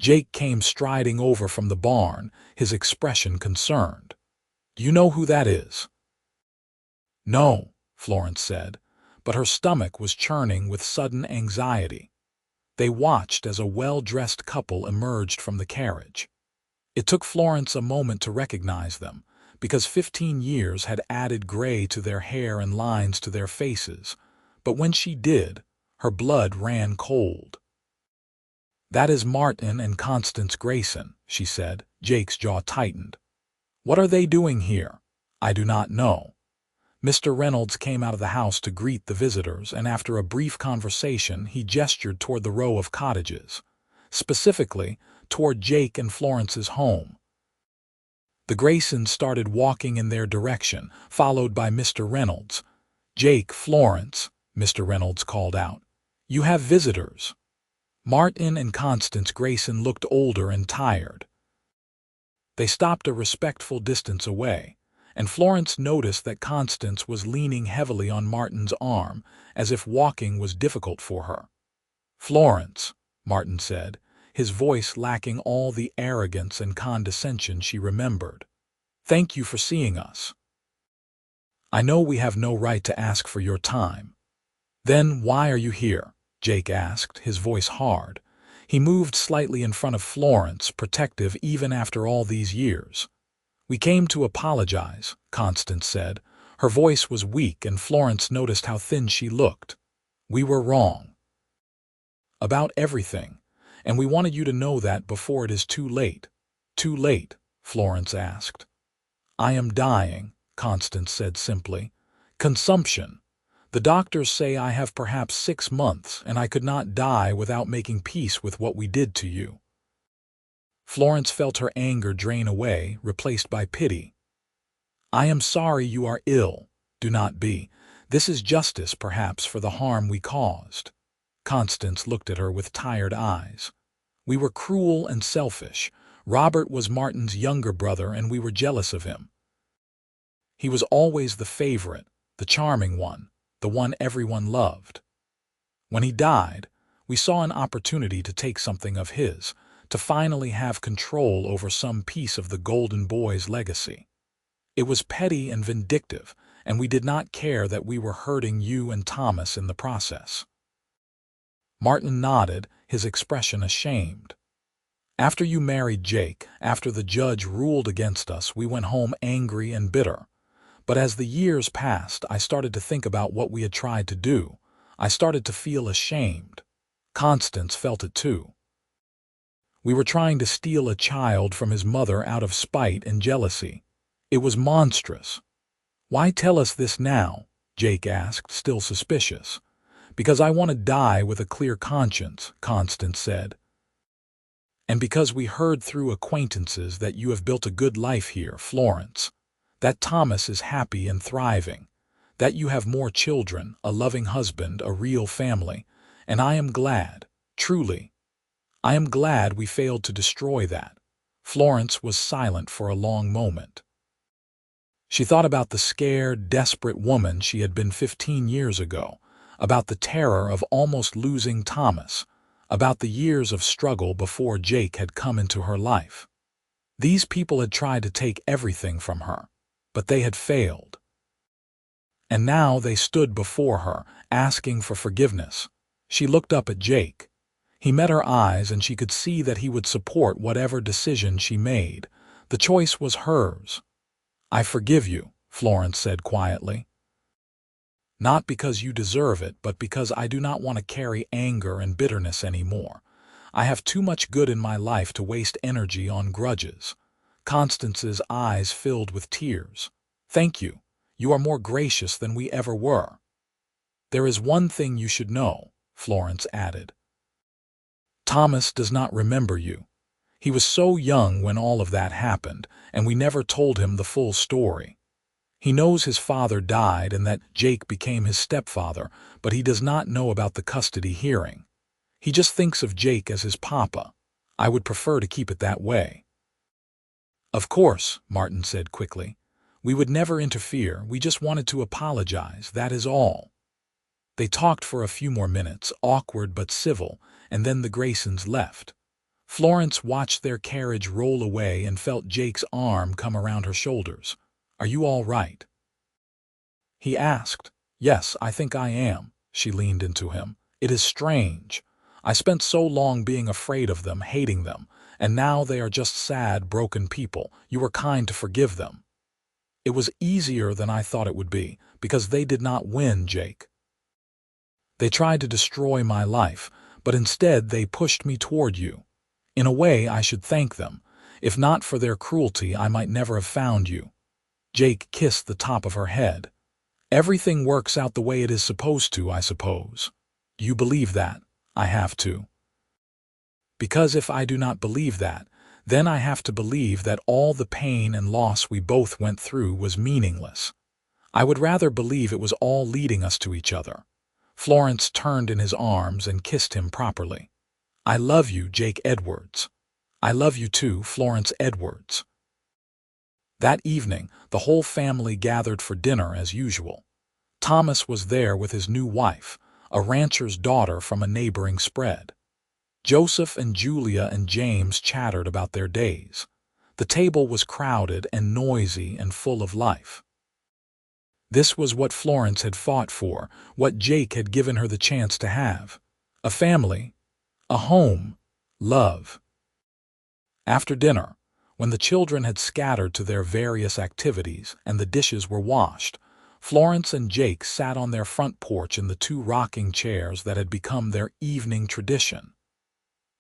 Jake came striding over from the barn, his expression concerned. "Do you know who that is?" "No," Florence said, but her stomach was churning with sudden anxiety. They watched as a well-dressed couple emerged from the carriage. It took Florence a moment to recognize them, because 15 years had added gray to their hair and lines to their faces, but when she did, her blood ran cold. "That is Martin and Constance Grayson," she said. Jake's jaw tightened. "What are they doing here?" "I do not know." Mr. Reynolds came out of the house to greet the visitors, and after a brief conversation, he gestured toward the row of cottages, specifically toward Jake and Florence's home. The Graysons started walking in their direction, followed by Mr. Reynolds. "Jake, Florence," Mr. Reynolds called out. "You have visitors." Martin and Constance Grayson looked older and tired. They stopped a respectful distance away, and Florence noticed that Constance was leaning heavily on Martin's arm, as if walking was difficult for her. "Florence," Martin said, his voice lacking all the arrogance and condescension she remembered. "Thank you for seeing us. I know we have no right to ask for your time." "Then why are you here?" Jake asked, his voice hard. He moved slightly in front of Florence, protective even after all these years. "We came to apologize," Constance said. Her voice was weak, and Florence noticed how thin she looked. "We were wrong about everything, and we wanted you to know that before it is too late." "Too late?" Florence asked. "I am dying," Constance said simply. "Consumption. The doctors say I have perhaps 6 months, and I could not die without making peace with what we did to you." Florence felt her anger drain away, replaced by pity. "I am sorry you are ill. Do not be. This is justice, perhaps, for the harm we caused." Constance looked at her with tired eyes. "We were cruel and selfish. Robert was Martin's younger brother, and we were jealous of him. He was always the favorite, the charming one, the one everyone loved. When he died, we saw an opportunity to take something of his, to finally have control over some piece of the Golden Boy's legacy. It was petty and vindictive, and we did not care that we were hurting you and Thomas in the process." Martin nodded, his expression ashamed. "After you married Jake, after the judge ruled against us, we went home angry and bitter. But as the years passed, I started to think about what we had tried to do. I started to feel ashamed." Constance felt it too. "We were trying to steal a child from his mother out of spite and jealousy. It was monstrous." "Why tell us this now?" Jake asked, still suspicious. "Because I want to die with a clear conscience," Constance said. "And because we heard through acquaintances that you have built a good life here, Florence. That Thomas is happy and thriving. That you have more children, a loving husband, a real family. And I am glad, truly. I am glad we failed to destroy that." Florence was silent for a long moment. She thought about the scared, desperate woman she had been 15 years ago, about the terror of almost losing Thomas, about the years of struggle before Jake had come into her life. These people had tried to take everything from her, but they had failed. And now they stood before her, asking for forgiveness. She looked up at Jake. He met her eyes, and she could see that he would support whatever decision she made. The choice was hers. "I forgive you," Florence said quietly. "Not because you deserve it, but because I do not want to carry anger and bitterness anymore. I have too much good in my life to waste energy on grudges." Constance's eyes filled with tears. "Thank you. You are more gracious than we ever were. There is one thing you should know," Florence added. Thomas does not remember you. He was so young when all of that happened, and we never told him the full story. He knows his father died and that Jake became his stepfather, but he does not know about the custody hearing. He just thinks of Jake as his papa. I would prefer to keep it that way. Of course, Martin said quickly. We would never interfere. We just wanted to apologize, that is all. They talked for a few more minutes, awkward but civil, and then the Graysons left. Florence watched their carriage roll away and felt Jake's arm come around her shoulders. Are you all right? He asked. Yes, I think I am. She leaned into him. It is strange. I spent so long being afraid of them, hating them, and now they are just sad, broken people. You were kind to forgive them. It was easier than I thought it would be, because they did not win, Jake. They tried to destroy my life, but instead they pushed me toward you. In a way, I should thank them. If not for their cruelty, I might never have found you. Jake kissed the top of her head. Everything works out the way it is supposed to, I suppose. Do you believe that? I have to. Because if I do not believe that, then I have to believe that all the pain and loss we both went through was meaningless. I would rather believe it was all leading us to each other. Florence turned in his arms and kissed him properly. I love you, Jake Edwards. I love you too, Florence Edwards. That evening, the whole family gathered for dinner as usual. Thomas was there with his new wife, a rancher's daughter from a neighboring spread. Joseph and Julia and James chattered about their days. The table was crowded and noisy and full of life. This was what Florence had fought for, what Jake had given her the chance to have. A family, a home, love. After dinner, when the children had scattered to their various activities and the dishes were washed, Florence and Jake sat on their front porch in the two rocking chairs that had become their evening tradition.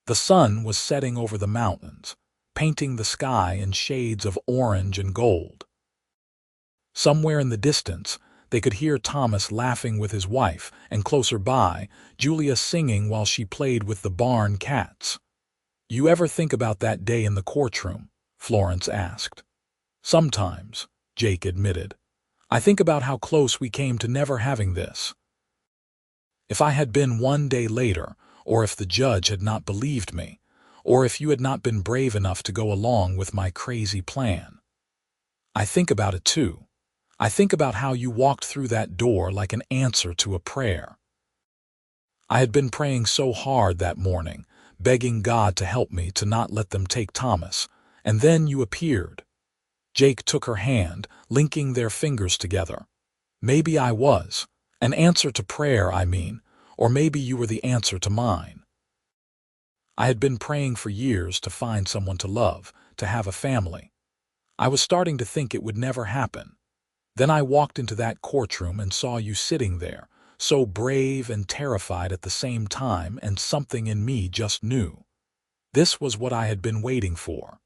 The sun was setting over the mountains, painting the sky in shades of orange and gold. Somewhere in the distance, they could hear Thomas laughing with his wife, and closer by, Julia singing while she played with the barn cats. You ever think about that day in the courtroom? Florence asked. Sometimes, Jake admitted. I think about how close we came to never having this. If I had been one day later, or if the judge had not believed me, or if you had not been brave enough to go along with my crazy plan. I think about it too. I think about how you walked through that door like an answer to a prayer. I had been praying so hard that morning, begging God to help me to not let them take Thomas, and then you appeared. Jake took her hand, linking their fingers together. Maybe I was. An answer to prayer, I mean, or maybe you were the answer to mine. I had been praying for years to find someone to love, to have a family. I was starting to think it would never happen. Then I walked into that courtroom and saw you sitting there, so brave and terrified at the same time, and something in me just knew. This was what I had been waiting for.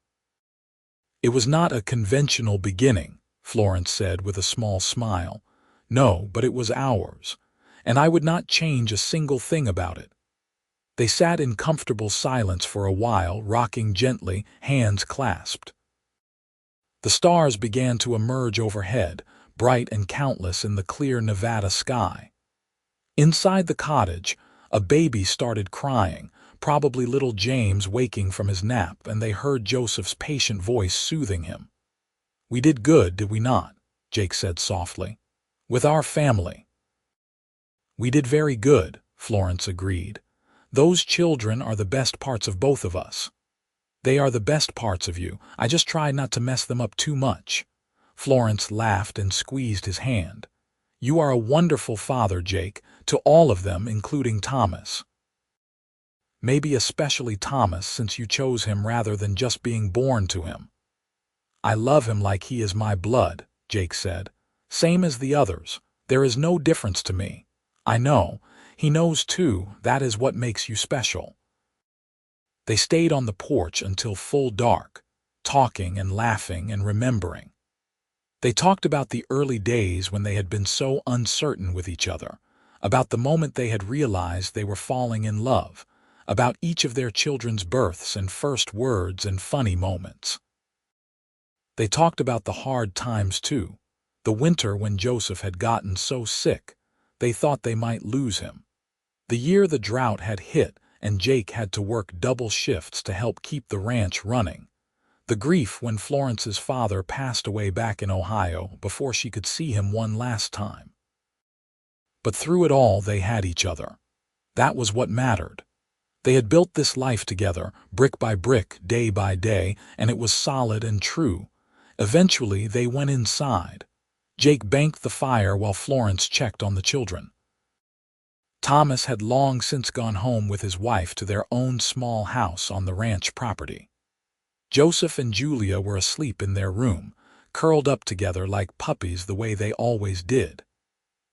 It was not a conventional beginning, Florence said with a small smile. No, but it was ours, and I would not change a single thing about it. They sat in comfortable silence for a while, rocking gently, hands clasped. The stars began to emerge overhead, bright and countless in the clear Nevada sky. Inside the cottage, a baby started crying, probably little James waking from his nap, and they heard Joseph's patient voice soothing him. We did good, did we not? Jake said softly. With our family. We did very good, Florence agreed. Those children are the best parts of both of us. They are the best parts of you. I just tried not to mess them up too much. Florence laughed and squeezed his hand. You are a wonderful father, Jake, to all of them, including Thomas. Maybe especially Thomas, since you chose him rather than just being born to him. I love him like he is my blood, Jake said. Same as the others. There is no difference to me. I know. He knows too. That is what makes you special. They stayed on the porch until full dark, talking and laughing and remembering. They talked about the early days when they had been so uncertain with each other, about the moment they had realized they were falling in love, about each of their children's births and first words and funny moments. They talked about the hard times too, the winter when Joseph had gotten so sick they thought they might lose him, the year the drought had hit and Jake had to work double shifts to help keep the ranch running, the grief when Florence's father passed away back in Ohio before she could see him one last time. But through it all they had each other. That was what mattered. They had built this life together, brick by brick, day by day, and it was solid and true. Eventually they went inside. Jake banked the fire while Florence checked on the children. Thomas had long since gone home with his wife to their own small house on the ranch property. Joseph and Julia were asleep in their room, curled up together like puppies the way they always did.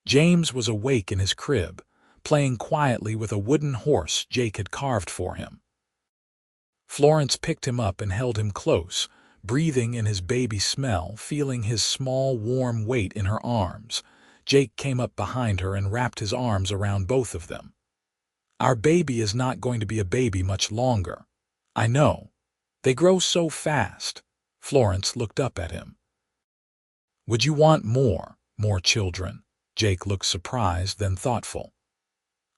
James was awake in his crib, playing quietly with a wooden horse Jake had carved for him. Florence picked him up and held him close, breathing in his baby smell, feeling his small, warm weight in her arms. Jake came up behind her and wrapped his arms around both of them. "Our baby is not going to be a baby much longer. I know. They grow so fast." Florence looked up at him. "Would you want more children?" Jake looked surprised, then thoughtful.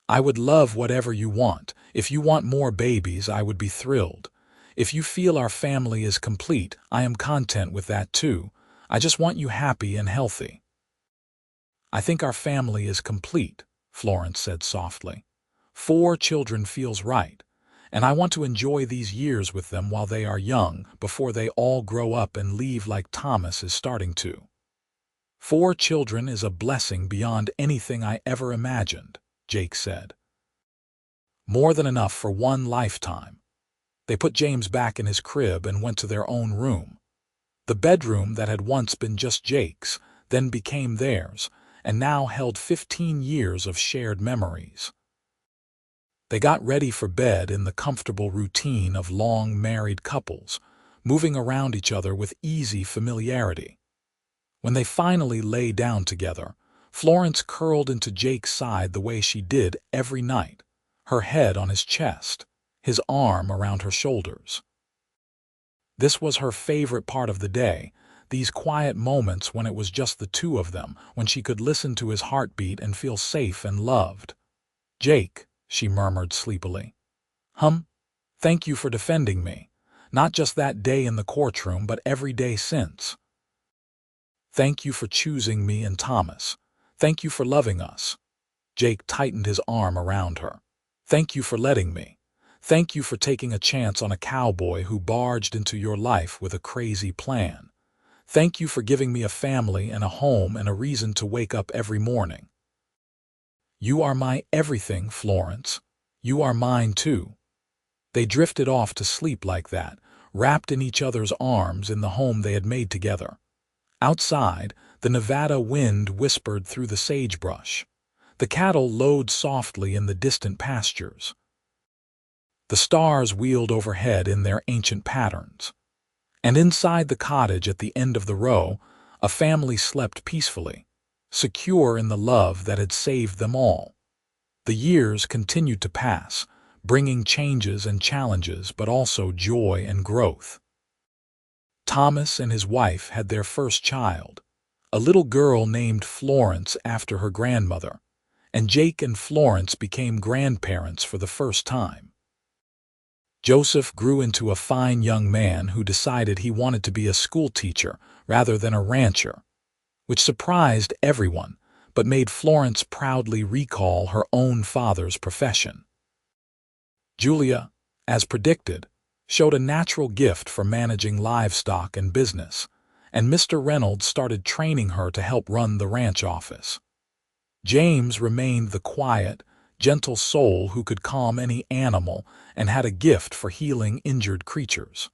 "I would love whatever you want. If you want more babies, I would be thrilled. If you feel our family is complete, I am content with that too. I just want you happy and healthy." "I think our family is complete," Florence said softly. 4 children feels right, and I want to enjoy these years with them while they are young, before they all grow up and leave like Thomas is starting to. 4 children is a blessing beyond anything I ever imagined," Jake said. "More than enough for one lifetime." They put James back in his crib and went to their own room. The bedroom that had once been just Jake's, then became theirs, and now held 15 years of shared memories. They got ready for bed in the comfortable routine of long married couples, moving around each other with easy familiarity. When they finally lay down together, Florence curled into Jake's side the way she did every night, her head on his chest, his arm around her shoulders. This was her favorite part of the day, these quiet moments when it was just the two of them, when she could listen to his heartbeat and feel safe and loved. "Jake," she murmured sleepily. Thank you for defending me, not just that day in the courtroom, but every day since. Thank you for choosing me and Thomas. Thank you for loving us." Jake tightened his arm around her. "Thank you for letting me. Thank you for taking a chance on a cowboy who barged into your life with a crazy plan. Thank you for giving me a family and a home and a reason to wake up every morning. You are my everything, Florence. You are mine too." They drifted off to sleep like that, wrapped in each other's arms in the home they had made together. Outside, the Nevada wind whispered through the sagebrush. The cattle lowed softly in the distant pastures. The stars wheeled overhead in their ancient patterns. And inside the cottage at the end of the row, a family slept peacefully, secure in the love that had saved them all. The years continued to pass, bringing changes and challenges, but also joy and growth. Thomas and his wife had their first child, a little girl named Florence after her grandmother, and Jake and Florence became grandparents for the first time. Joseph grew into a fine young man who decided he wanted to be a school teacher rather than a rancher, which surprised everyone, but made Florence proudly recall her own father's profession. Julia, as predicted, showed a natural gift for managing livestock and business, and Mr. Reynolds started training her to help run the ranch office. James remained the quiet, gentle soul who could calm any animal and had a gift for healing injured creatures.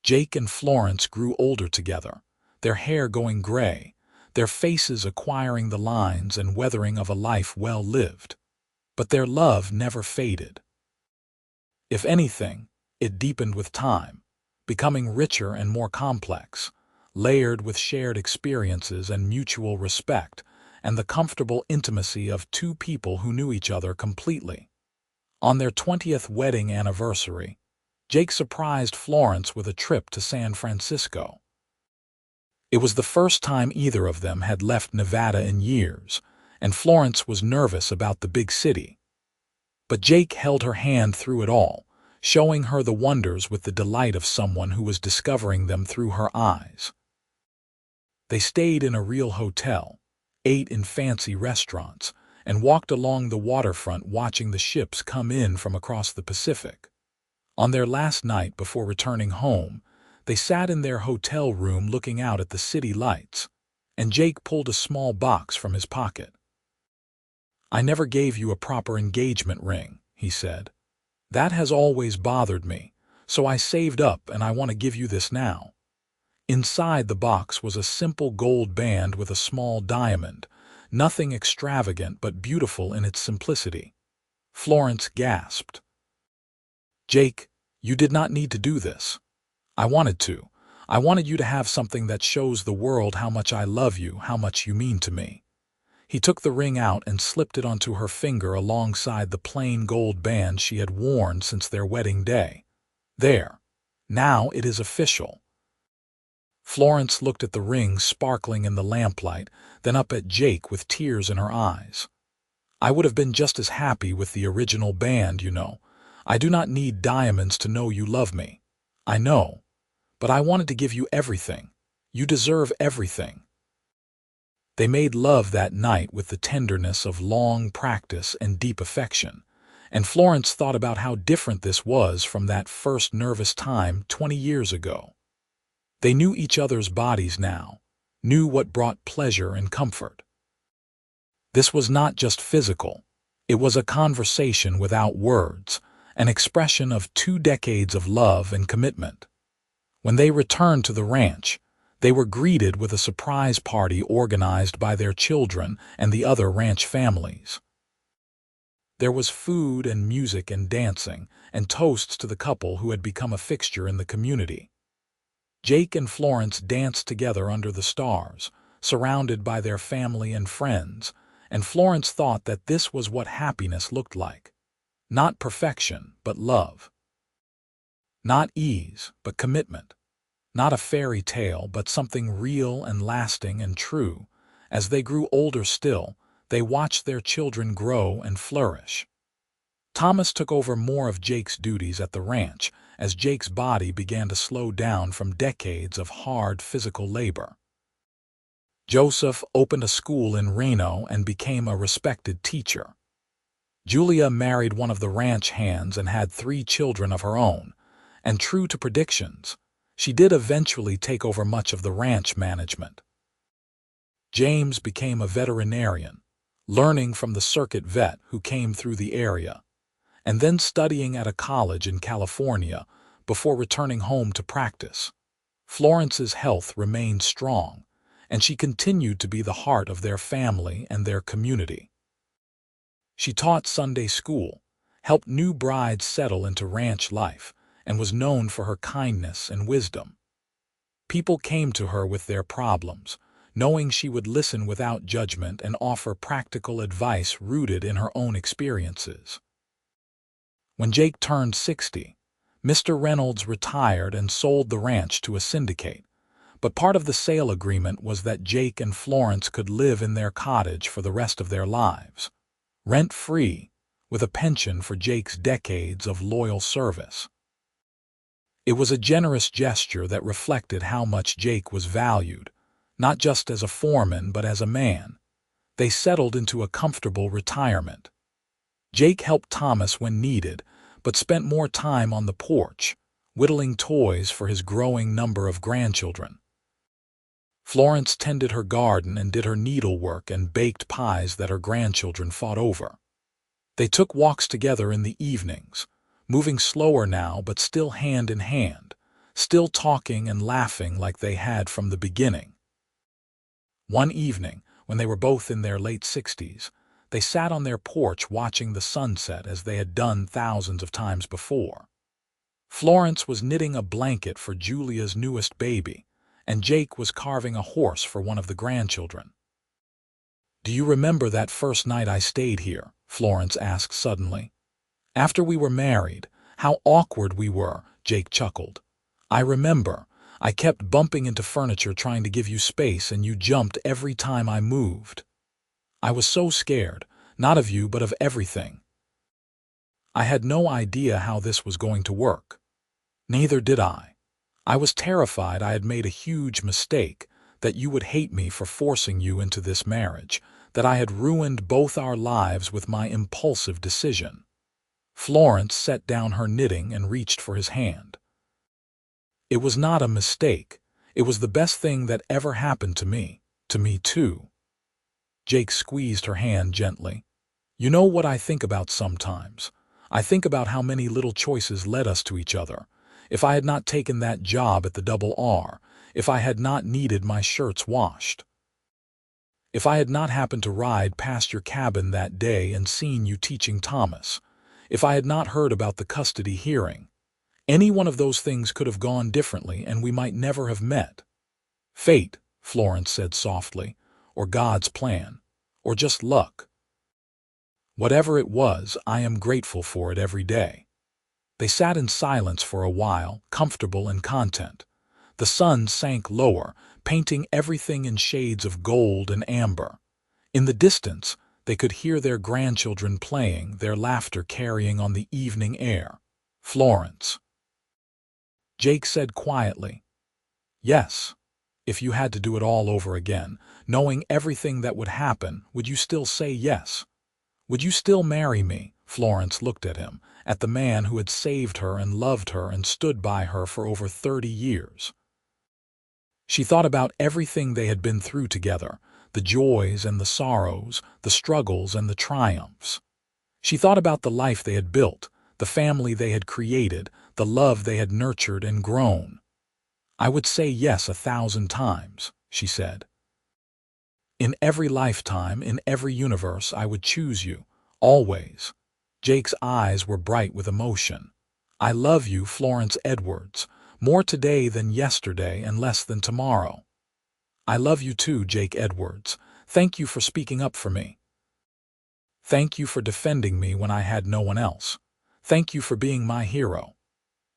Jake and Florence grew older together, their hair going gray, their faces acquiring the lines and weathering of a life well lived. But their love never faded. If anything, it deepened with time, becoming richer and more complex, layered with shared experiences and mutual respect, and the comfortable intimacy of two people who knew each other completely. On their 20th wedding anniversary, Jake surprised Florence with a trip to San Francisco. It was the first time either of them had left Nevada in years, and Florence was nervous about the big city. But Jake held her hand through it all, showing her the wonders with the delight of someone who was discovering them through her eyes. They stayed in a real hotel, ate in fancy restaurants, and walked along the waterfront watching the ships come in from across the Pacific. On their last night before returning home, they sat in their hotel room looking out at the city lights, and Jake pulled a small box from his pocket. "I never gave you a proper engagement ring," he said. "That has always bothered me, so I saved up and I want to give you this now." Inside the box was a simple gold band with a small diamond, nothing extravagant but beautiful in its simplicity. Florence gasped. "Jake, you did not need to do this. I wanted to. I wanted you to have something that shows the world how much I love you, how much you mean to me." He took the ring out and slipped it onto her finger alongside the plain gold band she had worn since their wedding day. "There. Now it is official." Florence looked at the ring sparkling in the lamplight, then up at Jake with tears in her eyes. "I would have been just as happy with the original band, you know. I do not need diamonds to know you love me. I know. But I wanted to give you everything. You deserve everything." They made love that night with the tenderness of long practice and deep affection, and Florence thought about how different this was from that first nervous time 20 years ago. They knew each other's bodies now, knew what brought pleasure and comfort. This was not just physical. It was a conversation without words, an expression of 2 decades of love and commitment. When they returned to the ranch, they were greeted with a surprise party organized by their children and the other ranch families. There was food and music and dancing, and toasts to the couple who had become a fixture in the community. Jake and Florence danced together under the stars, surrounded by their family and friends, and Florence thought that this was what happiness looked like. Not perfection, but love. Not ease, but commitment. Not a fairy tale, but something real and lasting and true. As they grew older still, they watched their children grow and flourish. Thomas took over more of Jake's duties at the ranch as Jake's body began to slow down from decades of hard physical labor. Joseph opened a school in Reno and became a respected teacher. Julia married one of the ranch hands and had 3 children of her own, and true to predictions, she did eventually take over much of the ranch management. James became a veterinarian, learning from the circuit vet who came through the area, and then studying at a college in California before returning home to practice. Florence's health remained strong, and she continued to be the heart of their family and their community. She taught Sunday school, helped new brides settle into ranch life, and was known for her kindness and wisdom. People came to her with their problems, knowing she would listen without judgment and offer practical advice rooted in her own experiences. When Jake turned 60, Mr. Reynolds retired and sold the ranch to a syndicate, but part of the sale agreement was that Jake and Florence could live in their cottage for the rest of their lives, rent-free, with a pension for Jake's decades of loyal service. It was a generous gesture that reflected how much Jake was valued, not just as a foreman but as a man. They settled into a comfortable retirement. Jake helped Thomas when needed, but spent more time on the porch, whittling toys for his growing number of grandchildren. Florence tended her garden and did her needlework and baked pies that her grandchildren fought over. They took walks together in the evenings, moving slower now but still hand in hand, still talking and laughing like they had from the beginning. One evening, when they were both in their late 60s, they sat on their porch watching the sunset as they had done thousands of times before. Florence was knitting a blanket for Julia's newest baby, and Jake was carving a horse for one of the grandchildren. "Do you remember that first night I stayed here?" Florence asked suddenly. "After we were married, how awkward we were," Jake chuckled. "I remember. I kept bumping into furniture trying to give you space, and you jumped every time I moved. I was so scared, not of you but of everything. I had no idea how this was going to work. Neither did I. I was terrified I had made a huge mistake, that you would hate me for forcing you into this marriage, that I had ruined both our lives with my impulsive decision." Florence set down her knitting and reached for his hand. "It was not a mistake. It was the best thing that ever happened to me too." Jake squeezed her hand gently. "You know what I think about sometimes? I think about how many little choices led us to each other. If I had not taken that job at the Double R, if I had not needed my shirts washed, if I had not happened to ride past your cabin that day and seen you teaching Thomas, if I had not heard about the custody hearing, any one of those things could have gone differently and we might never have met. Fate," Florence said softly, "or God's plan, or just luck. Whatever it was, I am grateful for it every day." They sat in silence for a while, comfortable and content. The sun sank lower, painting everything in shades of gold and amber. In the distance, they could hear their grandchildren playing, their laughter carrying on the evening air. "Florence," Jake said quietly, "yes. If you had to do it all over again, knowing everything that would happen, would you still say yes? Would you still marry me?" Florence looked at him, at the man who had saved her and loved her and stood by her for over 30 years. She thought about everything they had been through together, the joys and the sorrows, the struggles and the triumphs. She thought about the life they had built, the family they had created, the love they had nurtured and grown. "I would say yes 1,000 times," she said. "In every lifetime, in every universe, I would choose you, always." Jake's eyes were bright with emotion. "I love you, Florence Edwards, more today than yesterday and less than tomorrow. I love you too, Jake Edwards. Thank you for speaking up for me. Thank you for defending me when I had no one else. Thank you for being my hero.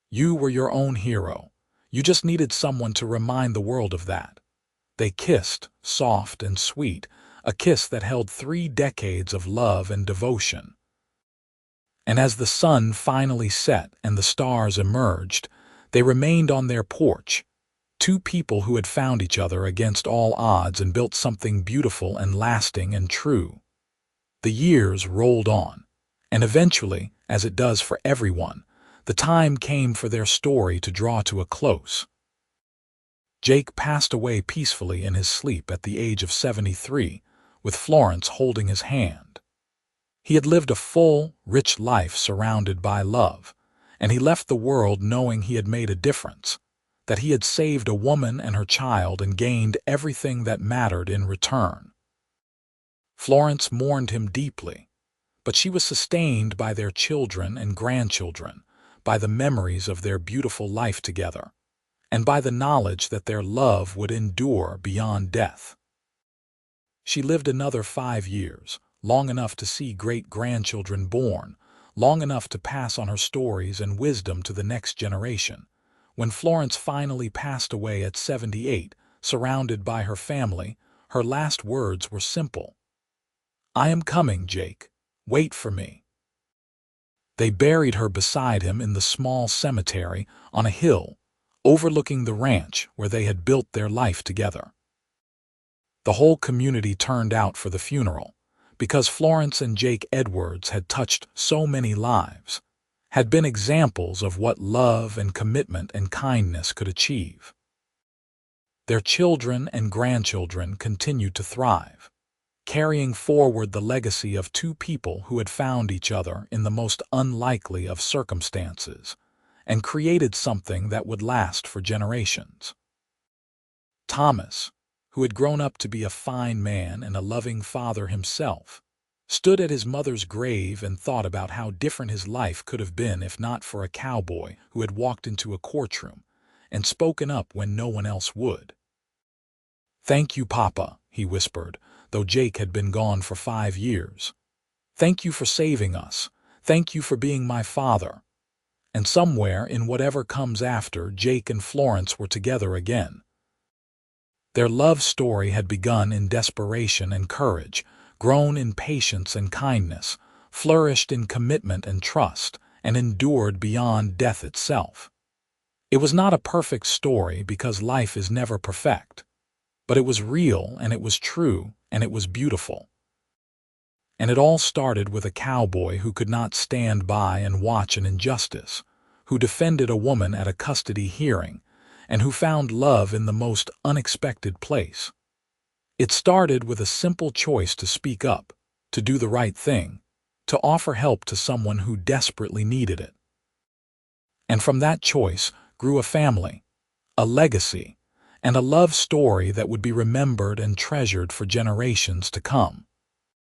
You were your own hero. You just needed someone to remind the world of that." They kissed, soft and sweet, a kiss that held 3 decades of love and devotion. And as the sun finally set and the stars emerged, they remained on their porch, 2 people who had found each other against all odds and built something beautiful and lasting and true. The years rolled on, and eventually, as it does for everyone, the time came for their story to draw to a close. Jake passed away peacefully in his sleep at the age of 73, with Florence holding his hand. He had lived a full, rich life surrounded by love, and he left the world knowing he had made a difference, that he had saved a woman and her child and gained everything that mattered in return. Florence mourned him deeply, but she was sustained by their children and grandchildren, by the memories of their beautiful life together, and by the knowledge that their love would endure beyond death. She lived another 5 years, long enough to see great-grandchildren born, long enough to pass on her stories and wisdom to the next generation. When Florence finally passed away at 78, surrounded by her family, her last words were simple. "I am coming, Jake. Wait for me." They buried her beside him in the small cemetery on a hill, overlooking the ranch where they had built their life together. The whole community turned out for the funeral, because Florence and Jake Edwards had touched so many lives, had been examples of what love and commitment and kindness could achieve. Their children and grandchildren continued to thrive, carrying forward the legacy of 2 people who had found each other in the most unlikely of circumstances and created something that would last for generations. Thomas, who had grown up to be a fine man and a loving father himself, stood at his mother's grave and thought about how different his life could have been if not for a cowboy who had walked into a courtroom and spoken up when no one else would. "Thank you, Papa," he whispered, though Jake had been gone for 5 years. "Thank you for saving us. Thank you for being my father." And somewhere in whatever comes after, Jake and Florence were together again. Their love story had begun in desperation and courage, grown in patience and kindness, flourished in commitment and trust, and endured beyond death itself. It was not a perfect story because life is never perfect, but it was real and it was true and it was beautiful. And it all started with a cowboy who could not stand by and watch an injustice, who defended a woman at a custody hearing, and who found love in the most unexpected place. It started with a simple choice to speak up, to do the right thing, to offer help to someone who desperately needed it. And from that choice grew a family, a legacy, and a love story that would be remembered and treasured for generations to come.